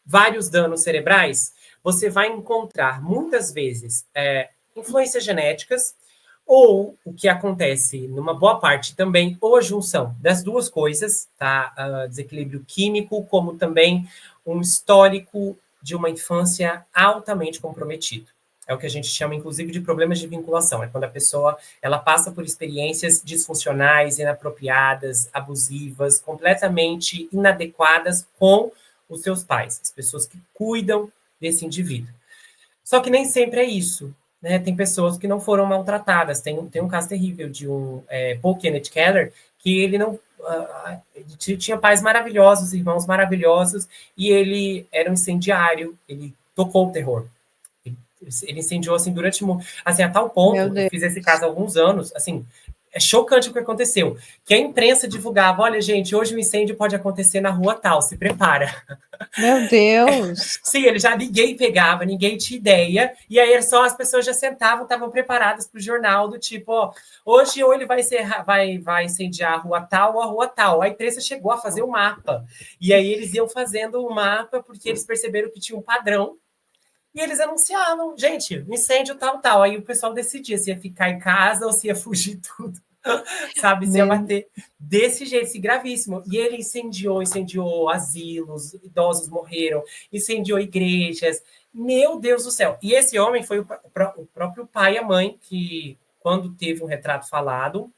vários danos cerebrais, você vai encontrar muitas vezes influências genéticas, ou o que acontece numa boa parte também, ou a junção das duas coisas, tá? Desequilíbrio químico, como também um histórico de uma infância altamente comprometido. É o que a gente chama, inclusive, de problemas de vinculação. É quando a pessoa ela passa por experiências disfuncionais, inapropriadas, abusivas, completamente inadequadas com os seus pais, as pessoas que cuidam desse indivíduo. Só que nem sempre é isso. Né? Tem pessoas que não foram maltratadas. Tem um caso terrível de um Paul Kenneth Keller, que ele não tinha pais maravilhosos, irmãos maravilhosos, e ele era um incendiário, ele tocou o terror. Ele incendiou, assim, durante... Assim, a tal ponto, eu fiz esse caso há alguns anos, assim, é chocante o que aconteceu, que a imprensa divulgava, olha, gente, hoje o incêndio pode acontecer na rua tal, se prepara. Meu Deus! Sim, ele já ninguém pegava, ninguém tinha ideia, e aí só as pessoas já sentavam, estavam preparadas para o jornal, do tipo, ó, hoje ou ele vai incendiar a rua tal ou a rua tal. A imprensa chegou a fazer o mapa, e aí eles iam fazendo o mapa porque eles perceberam que tinha um padrão, e eles anunciavam, gente, incêndio tal, tal. Aí o pessoal decidia se ia ficar em casa ou se ia fugir tudo. Sabe, se ia bater desse jeito, esse gravíssimo. E ele incendiou asilos, idosos morreram, incendiou igrejas. Meu Deus do céu. E esse homem foi o próprio pai e a mãe que, quando teve um retrato falado,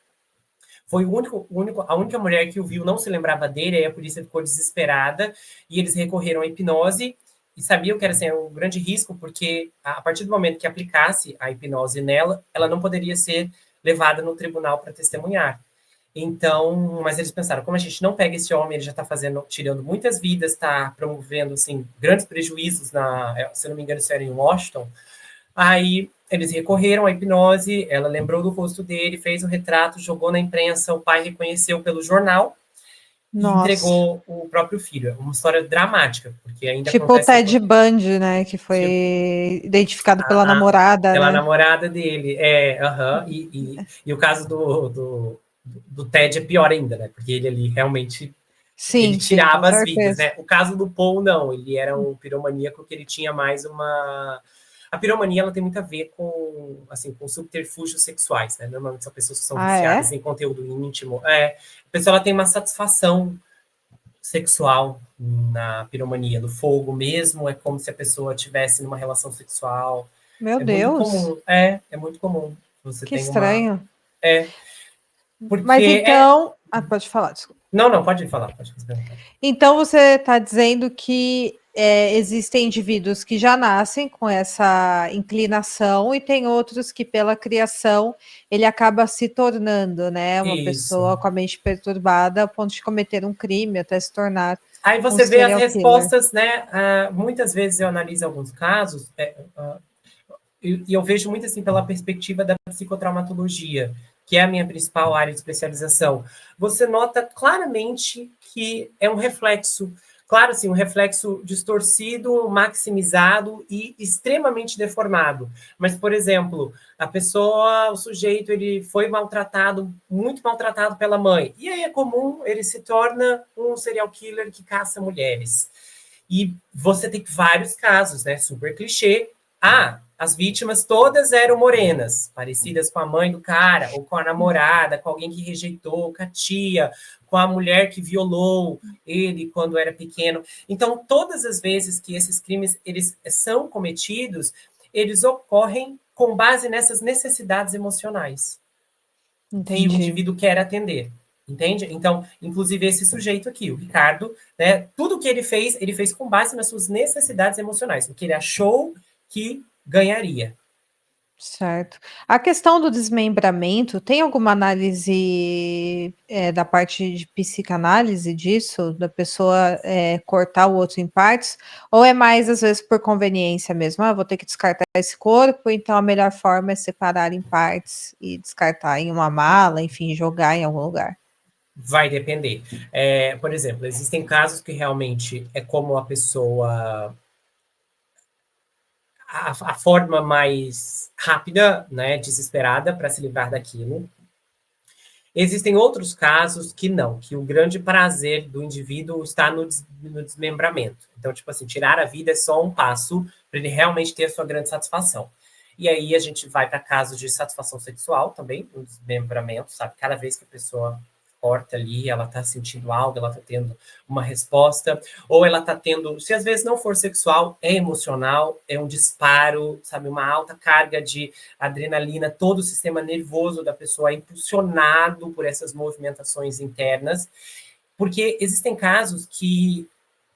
foi a única mulher que o viu, não se lembrava dele, aí a polícia ficou desesperada e eles recorreram à hipnose e sabiam que era assim, um grande risco, porque a partir do momento que aplicasse a hipnose nela, ela não poderia ser levada no tribunal para testemunhar. Então, mas eles pensaram, como a gente não pega esse homem, ele já está tirando muitas vidas, está promovendo assim, grandes prejuízos se não me engano, isso era em Washington. Aí eles recorreram à hipnose, ela lembrou do rosto dele, fez o retrato, jogou na imprensa, o pai reconheceu pelo jornal e entregou o próprio filho. É uma história dramática, porque ainda tipo o acontece... Ted Bundy, né, que foi identificado pela namorada, pela né? namorada dele, e o caso do Ted é pior ainda, né, porque ele ali realmente... Ele Sim, com tirava as vidas, certeza. né? O caso do Paul, não. Ele era um piromaníaco que ele tinha mais uma... A piromania, ela tem muito a ver com, assim, com subterfúgios sexuais, né? Normalmente são pessoas que são viciadas em conteúdo íntimo. A pessoa ela tem uma satisfação sexual na piromania, do fogo mesmo. É como se a pessoa estivesse numa relação sexual. Meu É muito Deus! comum. É muito comum. Você Que tem uma... estranho. Mas Porque então... pode falar, desculpa. Não, pode falar, pode perguntar. Então você está dizendo que existem indivíduos que já nascem com essa inclinação e tem outros que pela criação ele acaba se tornando, né, uma Isso. pessoa com a mente perturbada a ponto de cometer um crime até se tornar Aí um você vê as serial killer. respostas, né? Muitas vezes eu analiso alguns casos e eu vejo muito assim pela perspectiva da psicotraumatologia, que é a minha principal área de especialização. Você nota claramente que é um reflexo, claro, assim, um reflexo distorcido, maximizado e extremamente deformado. Mas, por exemplo, a pessoa, o sujeito, ele foi maltratado, muito maltratado pela mãe. E aí é comum, ele se torna um serial killer que caça mulheres. E você tem vários casos, né? Super clichê. As vítimas todas eram morenas, parecidas com a mãe do cara, ou com a namorada, com alguém que rejeitou, com a tia, com a mulher que violou ele quando era pequeno. Então, todas as vezes que esses crimes eles são cometidos, eles ocorrem com base nessas necessidades emocionais que o Entendi. indivíduo quer atender. Entende? Então, inclusive esse sujeito aqui, o Ricardo, né, tudo que ele fez com base nas suas necessidades emocionais, o que ele achou que ganharia. Certo. A questão do desmembramento, tem alguma análise da parte de psicanálise disso, da pessoa cortar o outro em partes, ou é mais às vezes por conveniência mesmo? Vou ter que descartar esse corpo, então a melhor forma é separar em partes e descartar em uma mala, enfim, jogar em algum lugar. Vai depender. Por exemplo, existem casos que realmente é como a pessoa a forma mais rápida, né, desesperada para se livrar daquilo. Existem outros casos que não, que o grande prazer do indivíduo está no desmembramento. Então, tipo assim, tirar a vida é só um passo para ele realmente ter a sua grande satisfação. E aí a gente vai para casos de satisfação sexual também, no desmembramento, sabe? Cada vez que a pessoa corta ali, ela está sentindo algo, ela está tendo uma resposta, ou ela está tendo, se às vezes não for sexual, é emocional, é um disparo, sabe? Uma alta carga de adrenalina, todo o sistema nervoso da pessoa é impulsionado por essas movimentações internas, porque existem casos que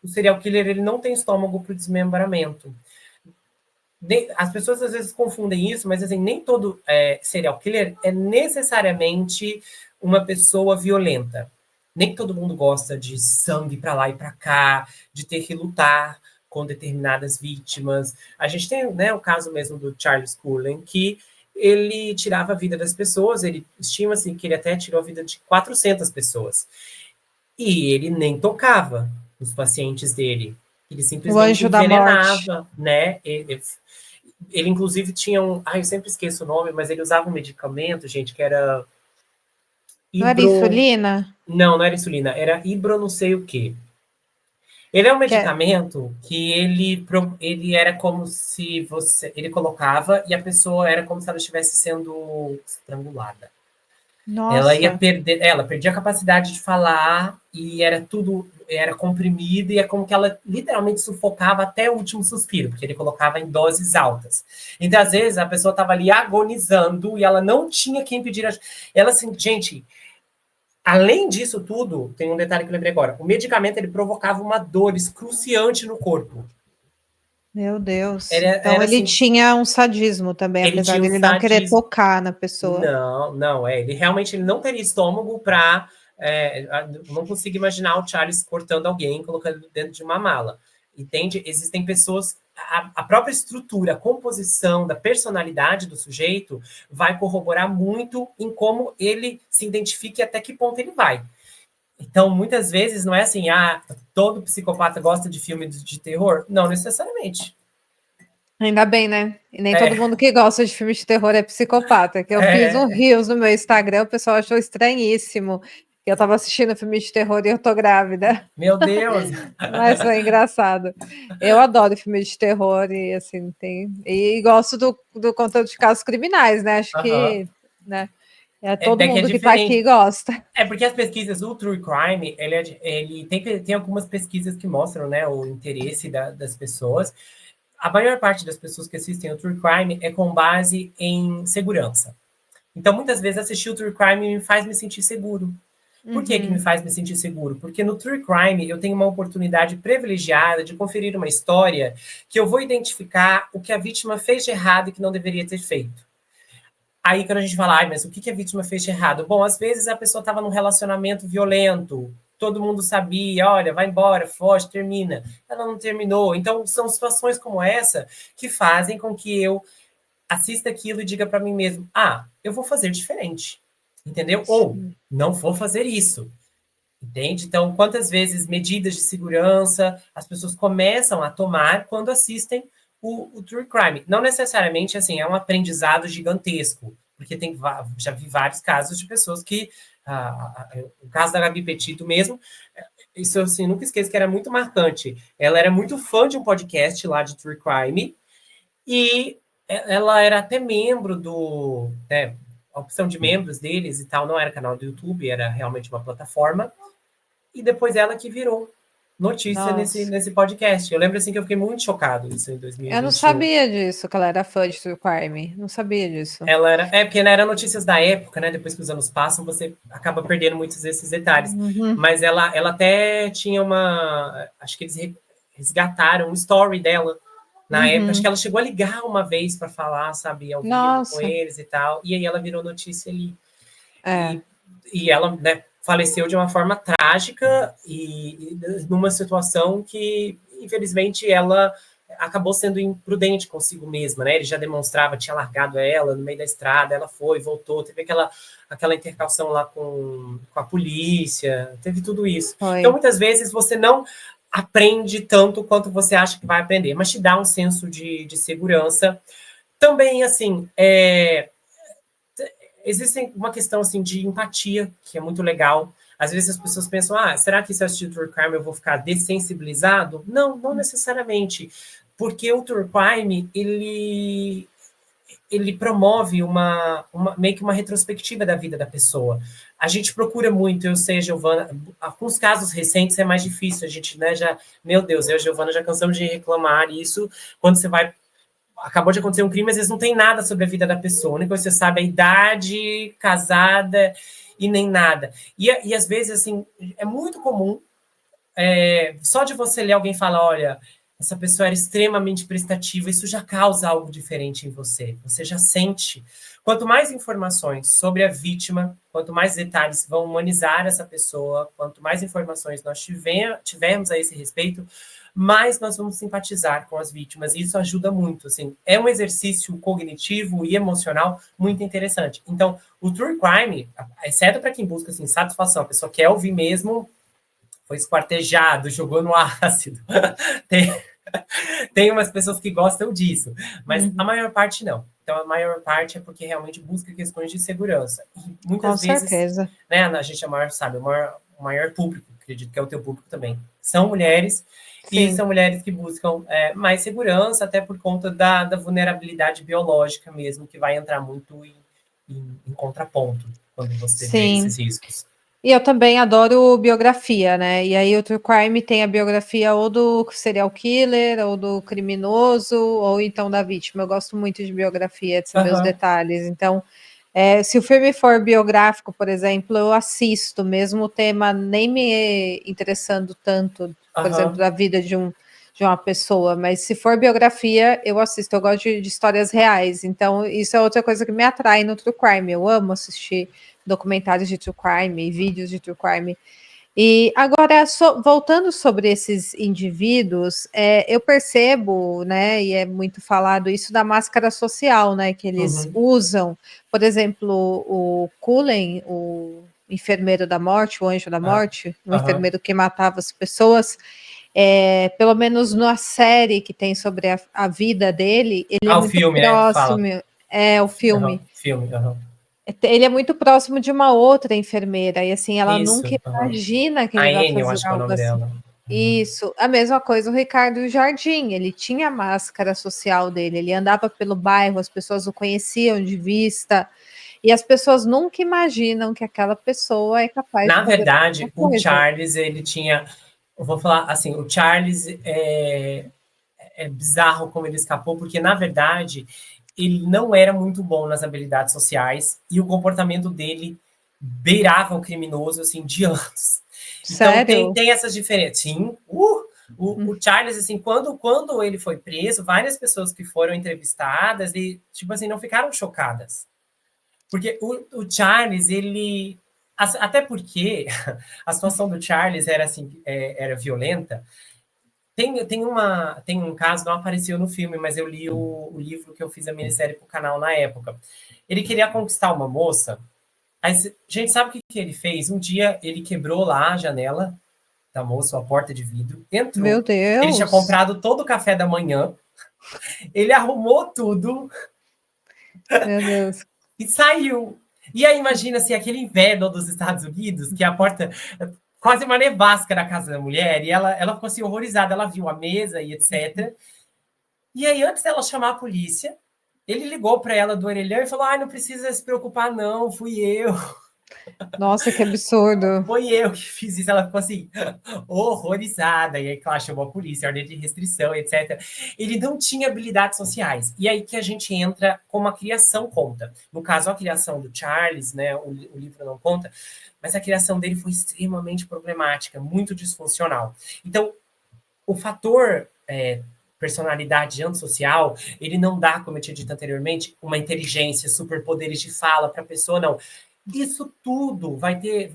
o serial killer ele não tem estômago para o desmembramento. As pessoas às vezes confundem isso, mas assim, nem todo serial killer é necessariamente uma pessoa violenta. Nem todo mundo gosta de sangue para lá e para cá, de ter que lutar com determinadas vítimas. A gente tem, né, o caso mesmo do Charles Cullen, que ele tirava a vida das pessoas, ele estima-se que ele até tirou a vida de 400 pessoas. E ele nem tocava nos pacientes dele. Ele O simplesmente anjo da morte. envenenava, né? Ele inclusive tinha um... eu sempre esqueço o nome, mas ele usava um medicamento, gente, que era... Não era insulina? Não era insulina, era hibro não sei o quê. Ele é um Que é... medicamento que ele era como se você... Ele colocava e a pessoa era como se ela estivesse sendo estrangulada. Ela ia Nossa. perder, ela perdia a capacidade de falar e era tudo, era comprimido e é como que ela literalmente sufocava até o último suspiro, porque ele colocava em doses altas. Então, às vezes, a pessoa estava ali agonizando e ela não tinha quem pedir ajuda. Ela assim, gente, além disso tudo, tem um detalhe que eu lembrei agora. O medicamento, ele provocava uma dor excruciante no corpo. Meu Deus. Então Era ele assim, tinha um sadismo também, ele apesar tinha um dele não querer sadismo. tocar na pessoa. Não, ele realmente ele não teria estômago para. Não consigo imaginar o Charles cortando alguém, colocando dentro de uma mala. Entende? Existem pessoas. A própria estrutura, a composição da personalidade do sujeito vai corroborar muito em como ele se identifica e até que ponto ele vai. Então, muitas vezes, não é assim, todo psicopata gosta de filme de terror? Não necessariamente. Ainda bem, né? E nem todo É, mundo que gosta de filmes de terror é psicopata. Que eu fiz um é, reels no meu Instagram, o pessoal achou estranhíssimo. Que eu tava assistindo filme de terror e eu tô grávida. meu Deus! Mas foi engraçado. Eu adoro filme de terror e assim, tem. E gosto do conteúdo de casos criminais, né? Acho Aham. que, né? É É todo que é mundo que tá aqui diferente. gosta. É porque as pesquisas do True Crime, ele tem algumas pesquisas que mostram, né, o interesse das pessoas. A maior parte das pessoas que assistem o True Crime é com base em segurança. Então, muitas vezes, assistir o True Crime me faz me sentir seguro. Por que me Uhum. faz me sentir seguro? Porque no True Crime eu tenho uma oportunidade privilegiada de conferir uma história que eu vou identificar o que a vítima fez de errado e que não deveria ter feito. Aí, quando a gente fala, mas o que a vítima fez de errado? Bom, às vezes a pessoa estava num relacionamento violento, todo mundo sabia, olha, vai embora, foge, termina. Ela não terminou. Então, são situações como essa que fazem com que eu assista aquilo e diga para mim mesmo, eu vou fazer diferente. Entendeu? Ou, Sim. não vou fazer isso. Entende? Então, quantas vezes medidas de segurança as pessoas começam a tomar quando assistem o True Crime? Não necessariamente, assim, é um aprendizado gigantesco, porque já vi vários casos de pessoas que, o caso da Gabi Petito mesmo, isso, assim, nunca esqueço que era muito marcante. Ela era muito fã de um podcast lá de True Crime e ela era até membro a opção de membros deles e tal, não era canal do YouTube, era realmente uma plataforma e depois ela que virou notícia Nossa. nesse podcast. Eu lembro assim que eu fiquei muito chocado isso em Eu não 2021. sabia disso, que ela era fã de True Crime. Não sabia disso. Porque era notícias da época, né? Depois que os anos passam, você acaba perdendo muitos desses detalhes. Uhum. Mas ela até tinha acho que eles resgataram um story dela na época. Acho que Uhum. ela chegou a ligar uma vez para falar, sabe, ao vivo com Nossa. eles e tal. E aí ela virou notícia ali. É. E ela, né, faleceu de uma forma trágica e numa situação que, infelizmente, ela acabou sendo imprudente consigo mesma, né? Ele já demonstrava, tinha largado ela no meio da estrada, ela foi, voltou, teve aquela intercalção lá com a polícia, teve tudo isso. Então, Foi. muitas vezes, você não... aprende tanto quanto você acha que vai aprender, mas te dá um senso de segurança. Também, assim, existe uma questão assim de empatia, que é muito legal. Às vezes as pessoas pensam, será que se eu assistir o True Crime eu vou ficar dessensibilizado? Não, não necessariamente. Porque o True Crime, ele promove meio que uma retrospectiva da vida da pessoa. A gente procura muito, eu sei, Giovana, alguns casos recentes é mais difícil, a gente, né, meu Deus, eu e a Giovana já cansamos de reclamar isso, quando você vai acabou de acontecer um crime, às vezes não tem nada sobre a vida da pessoa, a única coisa que você sabe é a idade, casada e nem nada. E às vezes, assim, é muito comum, só de você ler alguém falar, olha, essa pessoa era extremamente prestativa, isso já causa algo diferente em você, você já sente. Quanto mais informações sobre a vítima, quanto mais detalhes vão humanizar essa pessoa, quanto mais informações nós tivermos a esse respeito, mais nós vamos simpatizar com as vítimas, e isso ajuda muito, assim, é um exercício cognitivo e emocional muito interessante. Então, o True Crime, exceto para quem busca, assim, satisfação, a pessoa quer ouvir mesmo, foi esquartejado, jogou no ácido, tem umas pessoas que gostam disso, mas a maior parte não. Então, a maior parte é porque realmente busca questões de segurança. E muitas Com vezes, certeza. né, a gente sabe, o maior público, acredito que é o teu público também, são mulheres, Sim. e são mulheres que buscam mais segurança, até por conta da vulnerabilidade biológica mesmo, que vai entrar muito em contraponto quando você vê Sim. esses riscos. E eu também adoro biografia, né? E aí o True Crime tem a biografia ou do serial killer, ou do criminoso, ou então da vítima. Eu gosto muito de biografia, de saber os detalhes. Então, se o filme for biográfico, por exemplo, eu assisto, mesmo o tema nem me interessando tanto, por exemplo, da vida de uma pessoa, mas se for biografia, eu assisto. Eu gosto de histórias reais. Então, isso é outra coisa que me atrai no True Crime. Eu amo assistir documentários de True Crime, vídeos de True Crime. E agora, voltando sobre esses indivíduos, eu percebo, né, e é muito falado isso da máscara social, né, que eles usam. Por exemplo, o Cullen, o enfermeiro da morte, o anjo da morte, o enfermeiro que matava as pessoas, pelo menos na série que tem sobre a vida dele, ele é muito filme, próximo. O filme. Ele é muito próximo de uma outra enfermeira, e assim, ela nunca imagina que ele vai Anne, eu fazer acho que é o algo nome assim. dela. Isso, a mesma coisa o Ricardo Jardim, ele tinha a máscara social dele, ele andava pelo bairro, as pessoas o conheciam de vista, e as pessoas nunca imaginam que aquela pessoa é capaz Na de fazer verdade, alguma coisa. o Charles, ele tinha... Eu vou falar assim, o Charles é bizarro como ele escapou, porque, na verdade, ele não era muito bom nas habilidades sociais e o comportamento dele beirava o criminoso, assim, de anos. Então, tem essas diferenças. Sim, o Charles, assim, quando ele foi preso, várias pessoas que foram entrevistadas e, tipo assim, não ficaram chocadas. Porque o Charles, ele... Até porque a situação do Charles era, assim, era violenta. Tem um caso, não apareceu no filme, mas eu li o livro que eu fiz a minissérie para o canal na época. Ele queria conquistar uma moça. Aí, gente, sabe o que ele fez? Um dia ele quebrou lá a janela da moça, a porta de vidro, entrou. Meu Deus! Ele tinha comprado todo o café da manhã, ele arrumou tudo. Meu Deus. E saiu. E aí, imagina se aquele inverno dos Estados Unidos, que a porta quase uma nevasca na casa da mulher, e ela ficou assim horrorizada, ela viu a mesa e etc. E aí, antes dela chamar a polícia, ele ligou para ela do orelhão e falou: não precisa se preocupar, não, fui eu. Nossa, que absurdo. Foi eu que fiz isso. Ela ficou assim, horrorizada. E aí, claro, chamou a polícia, ordem de restrição, etc. Ele não tinha habilidades sociais. E aí que a gente entra como a criação conta. No caso, a criação do Charles, né, o livro não conta, mas a criação dele foi extremamente problemática, muito disfuncional. Então, o fator personalidade antissocial, ele não dá, como eu tinha dito anteriormente, uma inteligência, superpoderes de fala para a pessoa, não. Isso tudo vai ter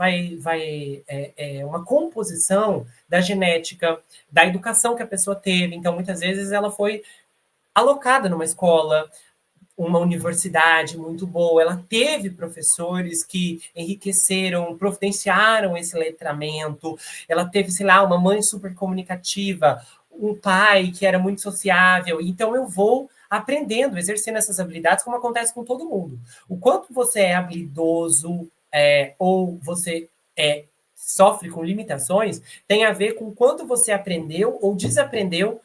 uma composição da genética, da educação que a pessoa teve. Então, muitas vezes, ela foi alocada numa escola, uma universidade muito boa, ela teve professores que enriqueceram, providenciaram esse letramento, ela teve, sei lá, uma mãe super comunicativa, um pai que era muito sociável, então eu vou aprendendo, exercendo essas habilidades, como acontece com todo mundo. O quanto você é habilidoso, ou você sofre com limitações, tem a ver com o quanto você aprendeu ou desaprendeu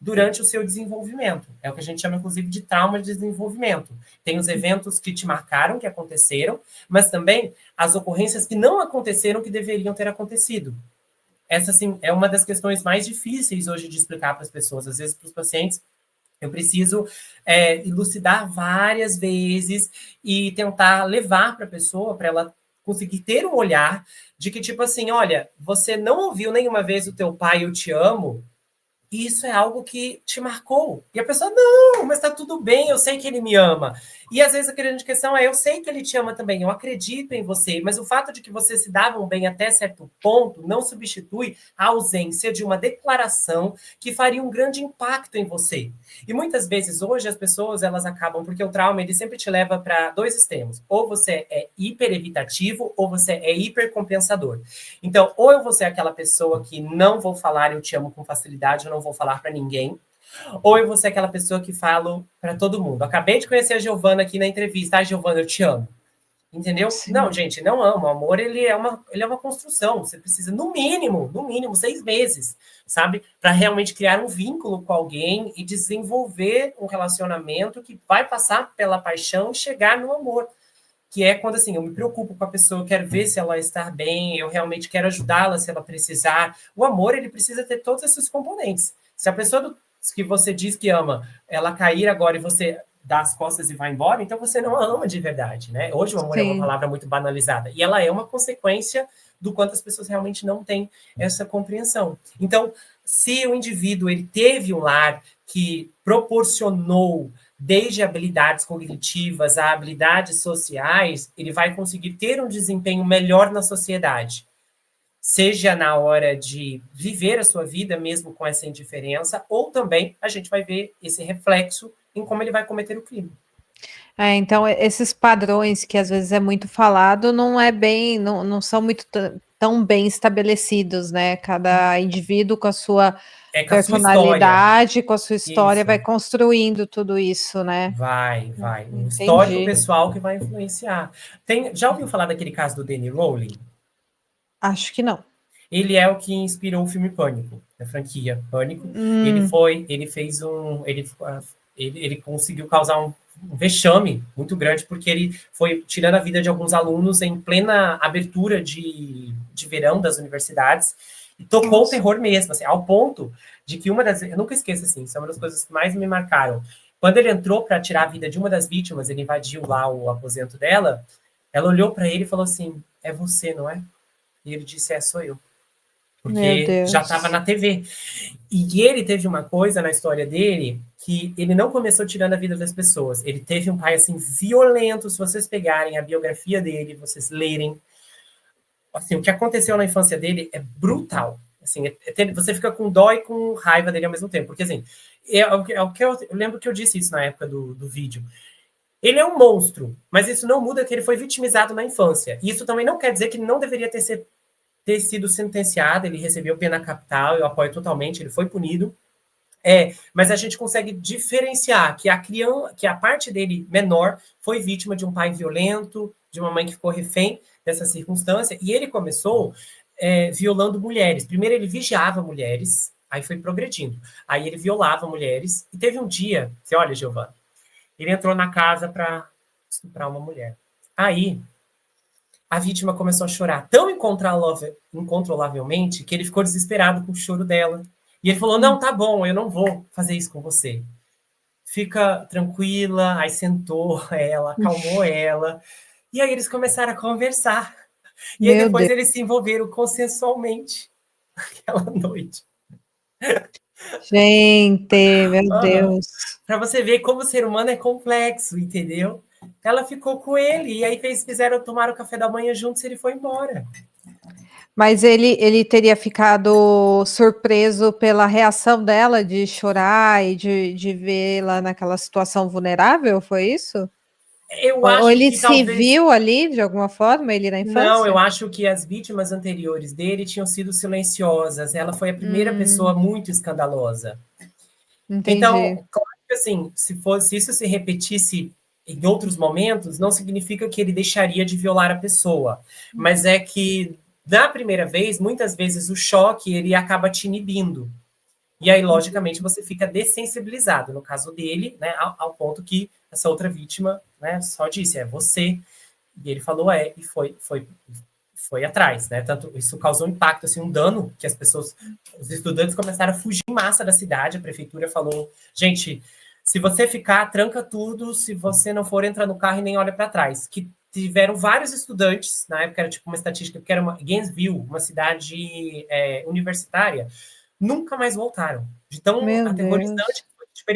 durante o seu desenvolvimento. É o que a gente chama, inclusive, de trauma de desenvolvimento. Tem os eventos que te marcaram, que aconteceram, mas também as ocorrências que não aconteceram, que deveriam ter acontecido. Essa, sim, é uma das questões mais difíceis hoje de explicar para as pessoas. Às vezes, para os pacientes, eu preciso elucidar várias vezes e tentar levar para a pessoa, para ela conseguir ter um olhar de que, tipo assim, olha, você não ouviu nenhuma vez o teu pai, eu te amo, e isso é algo que te marcou. E a pessoa, não, mas tá tudo bem, eu sei que ele me ama. E às vezes a grande questão é, eu sei que ele te ama também, eu acredito em você, mas o fato de que vocês se davam bem até certo ponto não substitui a ausência de uma declaração que faria um grande impacto em você. E muitas vezes hoje as pessoas, elas acabam, porque o trauma ele sempre te leva para dois extremos. Ou você é hiper evitativo, ou você é hiper compensador. Então, ou eu vou ser aquela pessoa que não vou falar eu te amo com facilidade, eu não vou falar para ninguém, ou eu vou ser aquela pessoa que falo para todo mundo. Acabei de conhecer a Giovana aqui na entrevista. Giovana, eu te amo. Entendeu? Sim. Não, gente, não amo. O amor, ele é uma construção. Você precisa, no mínimo, 6 meses, sabe? Para realmente criar um vínculo com alguém e desenvolver um relacionamento que vai passar pela paixão e chegar no amor. Que é quando, assim, eu me preocupo com a pessoa, eu quero ver se ela está bem, eu realmente quero ajudá-la se ela precisar. O amor, ele precisa ter todos esses componentes. Se a pessoa que você diz que ama, ela cair agora e você dá as costas e vai embora, então você não a ama de verdade, né? Hoje o amor é uma palavra muito banalizada. E ela é uma consequência do quanto as pessoas realmente não têm essa compreensão. Então, se o indivíduo ele teve um lar que proporcionou desde habilidades cognitivas a habilidades sociais, ele vai conseguir ter um desempenho melhor na sociedade. Seja na hora de viver a sua vida, mesmo com essa indiferença, ou também a gente vai ver esse reflexo em como ele vai cometer o crime. Então esses padrões que às vezes é muito falado não são muito tão bem estabelecidos, né? Cada indivíduo com a sua com a sua história. personalidade, com a sua história, Isso. vai construindo tudo isso, né? Vai. Um histórico Entendi. pessoal que vai influenciar. Já ouviu falar daquele caso do Danny Rowling? Acho que não. Ele é o que inspirou o filme Pânico, da franquia Pânico. Ele conseguiu causar um vexame muito grande, porque ele foi tirando a vida de alguns alunos em plena abertura de verão das universidades, e tocou o terror mesmo, assim, ao ponto de que eu nunca esqueço, assim, isso é uma das coisas que mais me marcaram. Quando ele entrou para tirar a vida de uma das vítimas, ele invadiu lá o aposento dela, ela olhou para ele e falou assim, é você, não é? E ele disse, sou eu. Meu Porque já Deus. estava na TV. E ele teve uma coisa na história dele que ele não começou tirando a vida das pessoas. Ele teve um pai, assim, violento. Se vocês pegarem a biografia dele, vocês lerem, assim, o que aconteceu na infância dele é brutal. Assim, você fica com dó e com raiva dele ao mesmo tempo. Porque, assim, o que eu lembro que eu disse isso na época do vídeo. Ele é um monstro, mas isso não muda que ele foi vitimizado na infância. E isso também não quer dizer que ele não deveria ter sido sentenciado, ele recebeu pena capital, eu apoio totalmente, ele foi punido. Mas a gente consegue diferenciar que que a parte dele menor foi vítima de um pai violento, de uma mãe que ficou refém dessa circunstância, e ele começou violando mulheres. Primeiro ele vigiava mulheres, aí foi progredindo. Aí ele violava mulheres, e teve um dia, você olha, Giovana, ele entrou na casa para estuprar uma mulher. Aí a vítima começou a chorar tão incontrolavelmente que ele ficou desesperado com o choro dela. E ele falou, não, tá bom, eu não vou fazer isso com você. Fica tranquila. Aí sentou ela, acalmou ela. E aí eles começaram a conversar. E aí Meu depois Deus. eles se envolveram consensualmente naquela noite. Gente, meu Deus. Para você ver como o ser humano é complexo, entendeu? Ela ficou com ele, e aí tomaram o café da manhã juntos e ele foi embora. Mas ele teria ficado surpreso pela reação dela de chorar e de vê-la naquela situação vulnerável, foi isso? Eu Ou acho ele que se talvez. viu ali de alguma forma, ele na Não, eu infância? acho que as vítimas anteriores dele tinham sido silenciosas. Ela foi a primeira pessoa Hum, muito escandalosa. entendi. Então, claro que assim, se isso se repetisse em outros momentos, não significa que ele deixaria de violar a pessoa. Mas é que, na primeira vez, muitas vezes o choque ele acaba te inibindo. E aí, logicamente, você fica dessensibilizado. No caso dele, né, ao ponto que essa outra vítima, né, só disse, é você. E ele falou, e foi atrás, né? Tanto isso causou um impacto, assim, um dano que as pessoas, os estudantes começaram a fugir em massa da cidade. A prefeitura falou, gente, se você ficar, tranca tudo. Se você não for, entra no carro e nem olha para trás. Que tiveram vários estudantes, na época era tipo uma estatística, porque era Gainesville, uma cidade universitária, nunca mais voltaram. De tão Meu aterrorizante Deus. que foi. Tipo,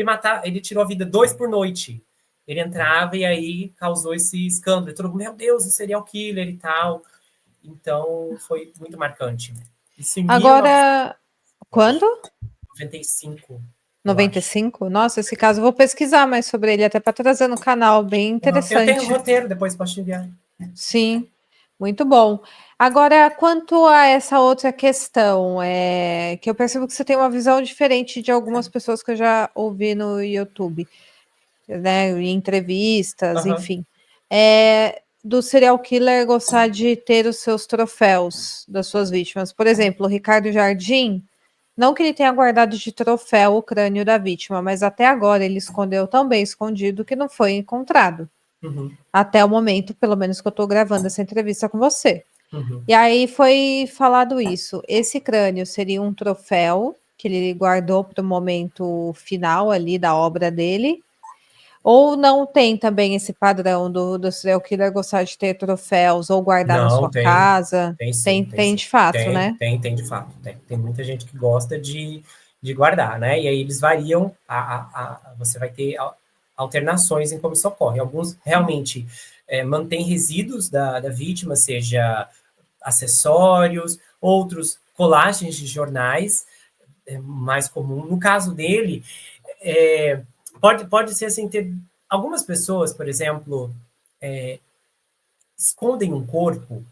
ele tirou a vida 2 por noite. Ele entrava e aí causou esse escândalo. Todo mundo, meu Deus, o serial killer e tal. Então, foi muito marcante. Isso em Agora, quando? 1995, eu acho. 95? Nossa, esse caso eu vou pesquisar mais sobre ele, até para trazer no canal, bem Eu tenho um interessante. roteiro, depois posso te enviar. Sim, muito bom. Agora, quanto a essa outra questão, que eu percebo que você tem uma visão diferente de algumas pessoas que eu já ouvi no YouTube, né, em entrevistas, Uhum, enfim. Do serial killer gostar de ter os seus troféus das suas vítimas. Por exemplo, o Ricardo Jardim, não que ele tenha guardado de troféu o crânio da vítima, mas até agora ele escondeu tão bem escondido que não foi encontrado. uhum, Até o momento, pelo menos que eu estou gravando essa entrevista com você. uhum. E aí foi falado isso. Esse crânio seria um troféu que ele guardou para o momento final ali da obra dele. Ou não tem também esse padrão do serial killer gostar de ter troféus ou guardar na Não, sua tem. casa? Tem sim, Tem, tem tem sim. de fato, Tem, né? tem, tem de fato. Tem muita gente que gosta de guardar, né? E aí eles variam, você vai ter alternações em como isso ocorre. Alguns realmente mantêm resíduos da vítima, seja acessórios, outros colagens de jornais, mais comum. No caso dele, é, pode ser assim, ter algumas pessoas, por exemplo, escondem um corpo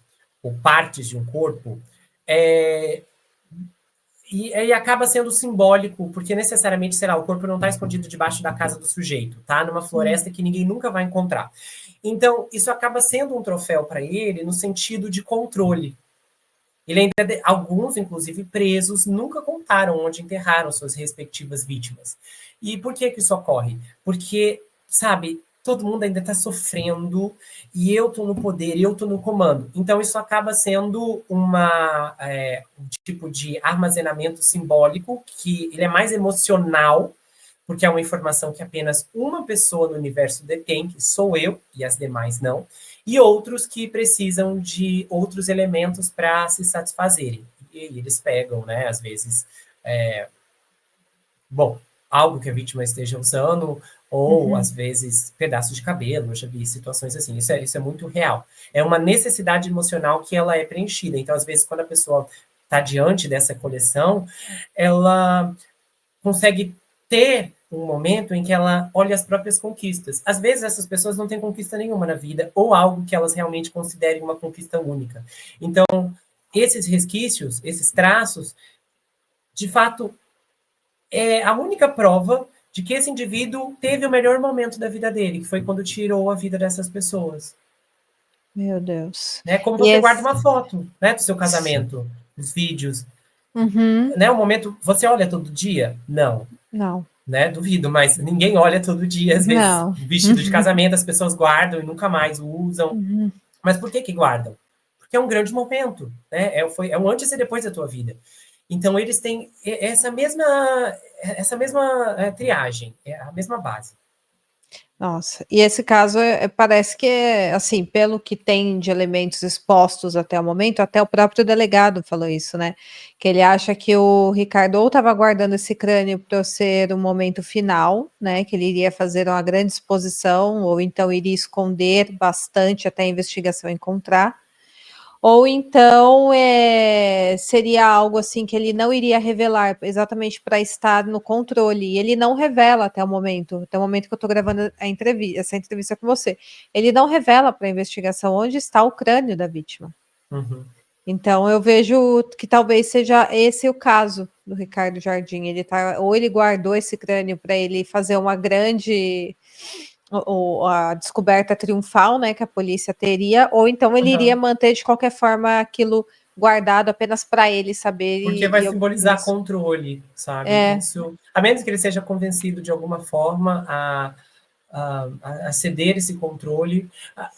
ou partes de um corpo, é, e aí acaba sendo simbólico, porque necessariamente, sei lá, o corpo não está escondido debaixo da casa do sujeito, tá? Numa floresta que ninguém nunca vai encontrar. Então, isso acaba sendo um troféu para ele no sentido de controle. Ele ainda, alguns, inclusive presos, nunca contaram onde enterraram suas respectivas vítimas. E por que isso ocorre? Porque, sabe, todo mundo ainda está sofrendo e eu estou no poder, eu estou no comando. Então, isso acaba sendo um tipo de armazenamento simbólico que ele é mais emocional, porque é uma informação que apenas uma pessoa no universo detém, que sou eu, e as demais não, e outros que precisam de outros elementos para se satisfazerem. E eles pegam, né, às vezes, bom, algo que a vítima esteja usando, ou Uhum. às vezes pedaços de cabelo, eu já vi situações assim, isso é muito real. É uma necessidade emocional que ela é preenchida. Então, às vezes, quando a pessoa está diante dessa coleção, ela consegue ter um momento em que ela olha as próprias conquistas. Às vezes essas pessoas não têm conquista nenhuma na vida, ou algo que elas realmente considerem uma conquista única. Então, esses resquícios, esses traços, de fato, é a única prova de que esse indivíduo teve o melhor momento da vida dele, que foi quando tirou a vida dessas pessoas. Meu Deus. Né? Como E você guarda esse. uma foto, né, do seu casamento, os vídeos, Uhum. né, o momento, você olha todo dia? Não. Não, Né? Duvido, mas ninguém olha todo dia, às vezes, não. vestido de casamento, as pessoas guardam e nunca mais usam. Uhum. Mas por que guardam? Porque é um grande momento, né? É um antes e depois da tua vida. Então, eles têm essa mesma triagem, é a mesma base. Nossa, e esse caso parece que assim, pelo que tem de elementos expostos até o momento, até o próprio delegado falou isso, né? Que ele acha que o Ricardo ou estava guardando esse crânio para ser o momento final, né? Que ele iria fazer uma grande exposição, ou então iria esconder bastante até a investigação encontrar. Ou então seria algo assim que ele não iria revelar, exatamente para estar no controle. E ele não revela até o momento que eu estou gravando essa entrevista com você. Ele não revela para a investigação onde está o crânio da vítima. Uhum. Então eu vejo que talvez seja esse o caso do Ricardo Jardim. Ou ele guardou esse crânio para ele fazer uma grande a descoberta triunfal, né, que a polícia teria, ou então ele iria Uhum. manter de qualquer forma aquilo guardado apenas para ele saber Porque vai simbolizar controle, sabe? Isso, a menos que ele seja convencido de alguma forma a ceder esse controle.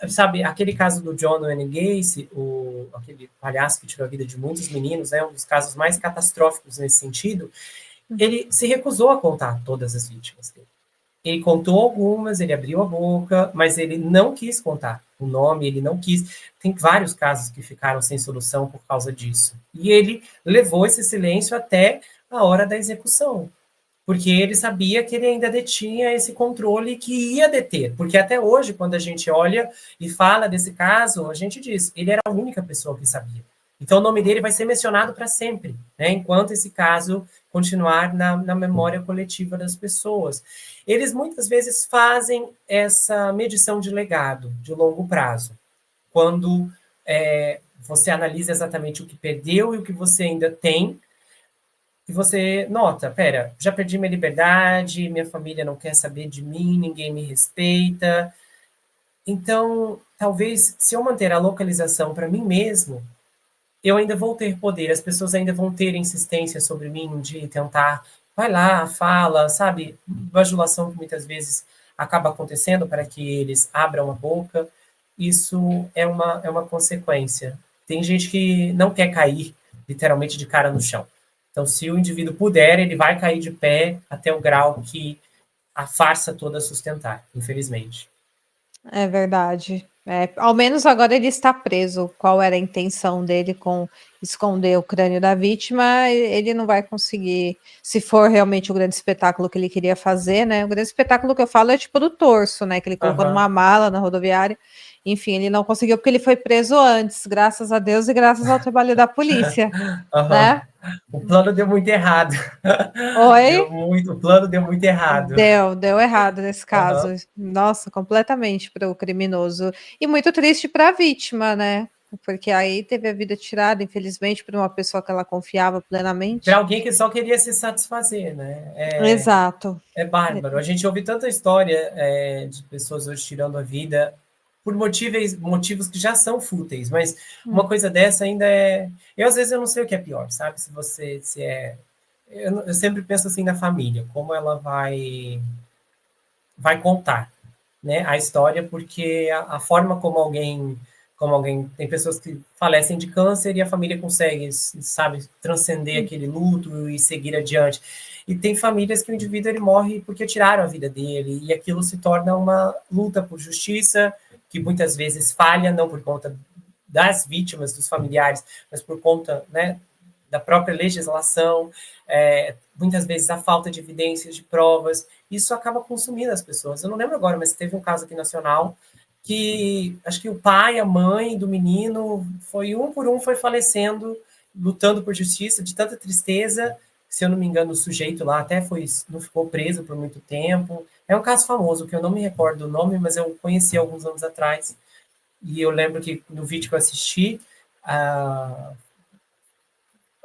Sabe, aquele caso do John Wayne Gacy, aquele palhaço que tirou a vida de muitos meninos, um dos casos mais catastróficos nesse sentido, ele se recusou a contar todas as vítimas dele. Ele contou algumas, ele abriu a boca, mas ele não quis contar o nome, ele não quis. Tem vários casos que ficaram sem solução por causa disso. E ele levou esse silêncio até a hora da execução, porque ele sabia que ele ainda detinha esse controle que ia deter. Porque até hoje, quando a gente olha e fala desse caso, a gente diz, ele era a única pessoa que sabia. Então, o nome dele vai ser mencionado para sempre, né? Enquanto esse caso continuar na memória coletiva das pessoas. Eles muitas vezes fazem essa medição de legado de longo prazo, quando você analisa exatamente o que perdeu e o que você ainda tem, e você nota, pera, já perdi minha liberdade, minha família não quer saber de mim, ninguém me respeita. Então, talvez, se eu manter a localização para mim mesmo, eu ainda vou ter poder, as pessoas ainda vão ter insistência sobre mim de tentar, vai lá, fala, sabe? Bajulação que muitas vezes acaba acontecendo para que eles abram a boca. Isso é uma consequência. Tem gente que não quer cair, literalmente, de cara no chão. Então, se o indivíduo puder, ele vai cair de pé até o grau que a farsa toda sustentar, infelizmente. É verdade. Ao menos agora ele está preso. Qual era a intenção dele com esconder o crânio da vítima? Ele não vai conseguir, se for realmente o grande espetáculo que ele queria fazer, né? O grande espetáculo que eu falo é tipo do torso, né? Que ele colocou numa mala na rodoviária. Enfim, ele não conseguiu porque ele foi preso antes, graças a Deus e graças ao trabalho da polícia, né? O plano deu muito errado. Oi? O plano deu muito errado. Deu errado nesse caso. Nossa, completamente para o criminoso. E muito triste para a vítima, né? Porque aí teve a vida tirada, infelizmente, por uma pessoa que ela confiava Para plenamente. alguém que só queria se satisfazer, né? Exato. É bárbaro. A gente ouve tanta história de pessoas hoje tirando a vida por motivos que já são fúteis, mas uma coisa dessa ainda é. Às vezes, eu não sei o que é pior, sabe? Se é. Eu sempre penso assim na família, como ela vai contar, né, a história, porque a forma como alguém tem pessoas que falecem de câncer e a família consegue, sabe, transcender aquele luto e seguir adiante. E tem famílias que o indivíduo ele morre porque tiraram a vida dele e aquilo se torna uma luta por justiça que muitas vezes falha não por conta das vítimas, dos familiares, mas por conta, né, da própria legislação, muitas vezes a falta de evidências, de provas, isso acaba consumindo as pessoas. Eu não lembro agora, mas teve um caso aqui nacional que acho que o pai, a mãe do menino, foi um por um foi falecendo, lutando por justiça, de tanta tristeza. Se eu não me engano, o sujeito lá até não ficou preso por muito tempo. É um caso famoso, que eu não me recordo o nome, mas eu conheci alguns anos atrás. E eu lembro que no vídeo que eu assisti,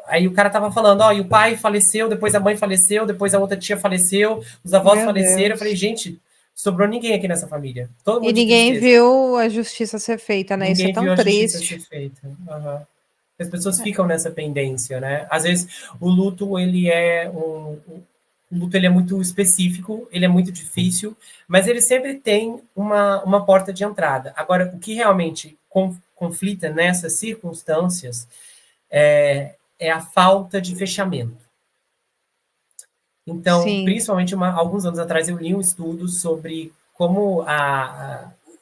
aí o cara tava falando, e o pai faleceu, depois a mãe faleceu, depois a outra tia faleceu, os avós Meu faleceram. Eu falei, Deus. gente, sobrou ninguém aqui nessa família. Todo E mundo de ninguém tristeza. viu a justiça ser feita, né? Isso é Ninguém tão viu a justiça ser triste. feita. Uhum. As pessoas ficam nessa pendência, né? Às vezes o luto, ele é o luto ele é muito específico, ele é muito difícil, mas ele sempre tem uma porta de entrada. Agora, o que realmente conflita nessas circunstâncias é a falta de fechamento. Então, Sim, principalmente alguns anos atrás, eu li um estudo sobre como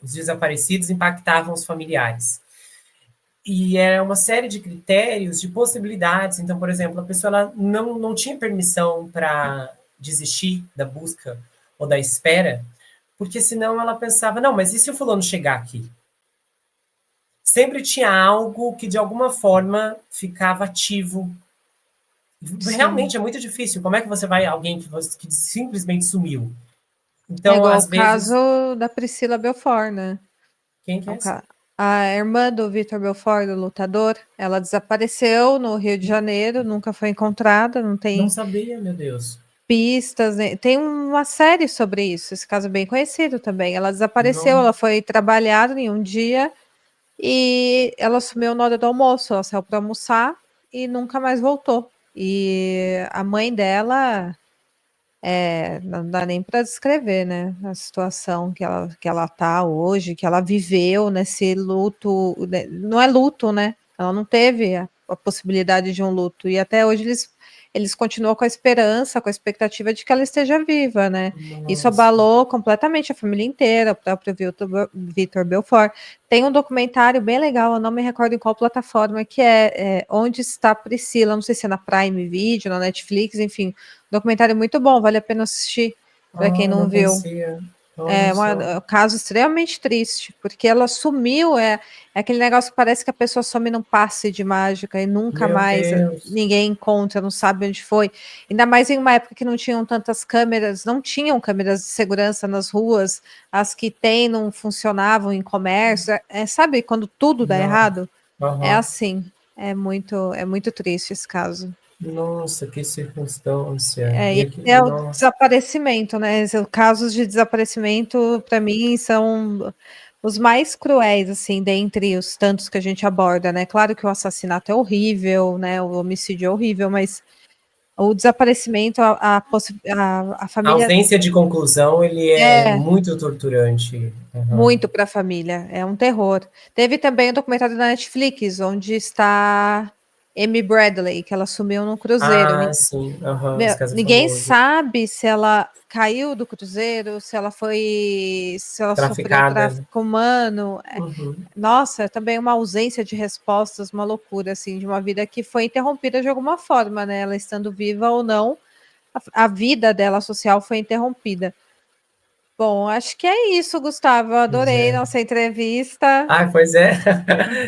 os desaparecidos impactavam os familiares. E era uma série de critérios, de possibilidades. Então, por exemplo, a pessoa ela não tinha permissão para desistir da busca ou da espera, porque senão ela pensava, não, mas e se o fulano chegar aqui? sempre tinha algo que de alguma forma ficava ativo. Realmente Sim. é muito difícil. Como é que você vai alguém que simplesmente sumiu? É Então, igual o às vezes, caso da Priscila Belfort, né? quem que É é um essa? A irmã do Vitor Belfort, do lutador, ela desapareceu no Rio de Janeiro, nunca foi encontrada, não Não tem sabia, meu Deus. pistas, né? Tem uma série sobre isso, esse caso é bem conhecido também. Ela desapareceu, Não. ela foi trabalhar em um dia e ela sumiu na hora do almoço, ela saiu para almoçar e nunca mais voltou. E a mãe dela não dá nem para descrever, né, a situação que ela tá hoje, que ela viveu nesse luto, né, não é luto, né? Ela não teve a possibilidade de um luto e até hoje eles continuam com a esperança, com a expectativa de que ela esteja viva, né? Isso Nossa. abalou completamente a família inteira, o próprio Vitor Belfort. Tem um documentário bem legal, eu não me recordo em qual plataforma que é Onde Está Priscila, não sei se é na Prime Video, na Netflix, enfim, documentário muito bom, vale a pena assistir para quem Ah, não não viu. conhecia. Olha É só. um caso extremamente triste, porque ela sumiu, é aquele negócio que parece que a pessoa some num passe de mágica e nunca Meu mais Deus. ninguém encontra, não sabe onde foi. Ainda mais em uma época que não tinham tantas câmeras, não tinham câmeras de segurança nas ruas, as que tem não funcionavam em comércio. Sabe quando tudo dá Não. errado? É Aham. assim, é muito triste esse caso. Nossa, que circunstância. E E aqui, é o nossa. desaparecimento, né? Casos de desaparecimento, para mim, são os mais cruéis, assim, dentre os tantos que a gente aborda, né? Claro que o assassinato é horrível, né? O homicídio é horrível, mas o desaparecimento, a A família ausência de conclusão, ele é é muito torturante. Aham. muito para a família, é um terror. Teve também o documentário da Netflix, onde está Amy Bradley, que ela sumiu num cruzeiro. Ah, sim. Aham. Esse caso é Ninguém famoso. sabe se ela caiu do cruzeiro, se ela sofreu Traficada. tráfico humano. Uhum. Nossa, é também uma ausência de respostas, uma loucura, assim, de uma vida que foi interrompida de alguma forma, né? Ela estando viva ou não, a vida dela social foi interrompida. Bom, acho que é isso, Gustavo. Eu Pois adorei é. nossa entrevista. Ah, pois é.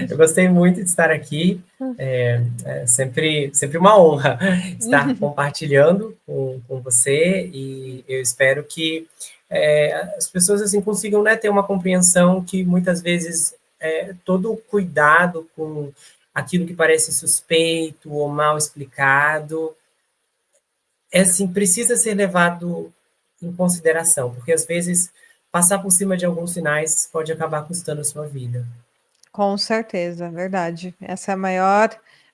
Eu gostei muito de estar aqui. É sempre uma honra estar compartilhando com você e eu espero que as pessoas assim consigam, né, ter uma compreensão que muitas vezes todo o cuidado com aquilo que parece suspeito ou mal explicado assim, precisa ser levado em consideração, porque às vezes passar por cima de alguns sinais pode acabar custando a sua vida. Com certeza, verdade. Essa é a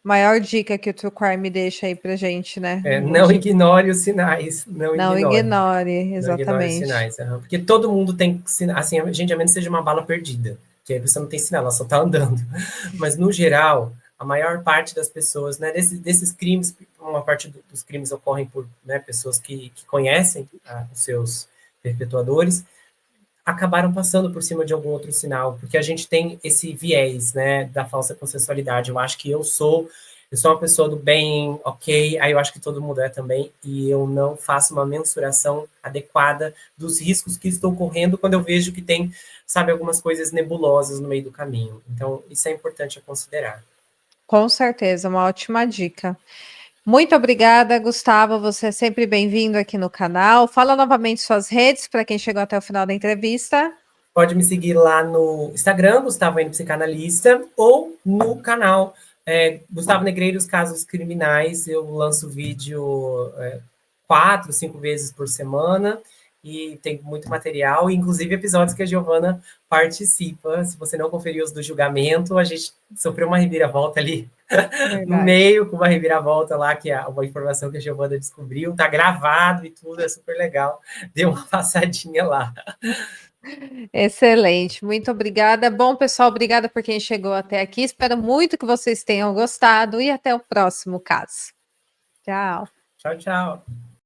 maior dica que o True Crime deixa aí pra gente, né? Não ignore os sinais, não Não ignore. ignore, Não ignore os exatamente. sinais. Porque todo mundo tem sinal, assim, a menos seja uma bala perdida, que aí você não tem sinal, ela só está andando. Mas, no geral, a maior parte das pessoas, né, desses crimes, uma parte dos crimes ocorrem por né, pessoas que conhecem os seus perpetuadores, acabaram passando por cima de algum outro sinal, porque a gente tem esse viés, né, da falsa consensualidade. Eu acho que eu sou uma pessoa do bem, ok, aí eu acho que todo mundo é também, e eu não faço uma mensuração adequada dos riscos que estou correndo quando eu vejo que tem, sabe, algumas coisas nebulosas no meio do caminho. Então, isso é importante a considerar. Com certeza, uma ótima dica. Muito obrigada, Gustavo. Você é sempre bem-vindo aqui no canal. Fala novamente suas redes para quem chegou até o final da entrevista. Pode me seguir lá no Instagram, Gustavo N Psicanalista, ou no canal Gustavo Negreiros Casos Criminais. Eu lanço vídeo 4, 5 vezes por semana e tem muito material, inclusive episódios que a Giovana participa. Se você não conferiu os do julgamento, a gente sofreu uma reviravolta ali no Verdade. meio, com uma reviravolta lá, que é uma informação que a Giovana descobriu, tá gravado e tudo, é super legal. Dê uma passadinha lá. Excelente, muito obrigada. Bom, pessoal, obrigada por quem chegou até aqui. Espero muito que vocês tenham gostado e até o próximo caso. Tchau. Tchau, tchau.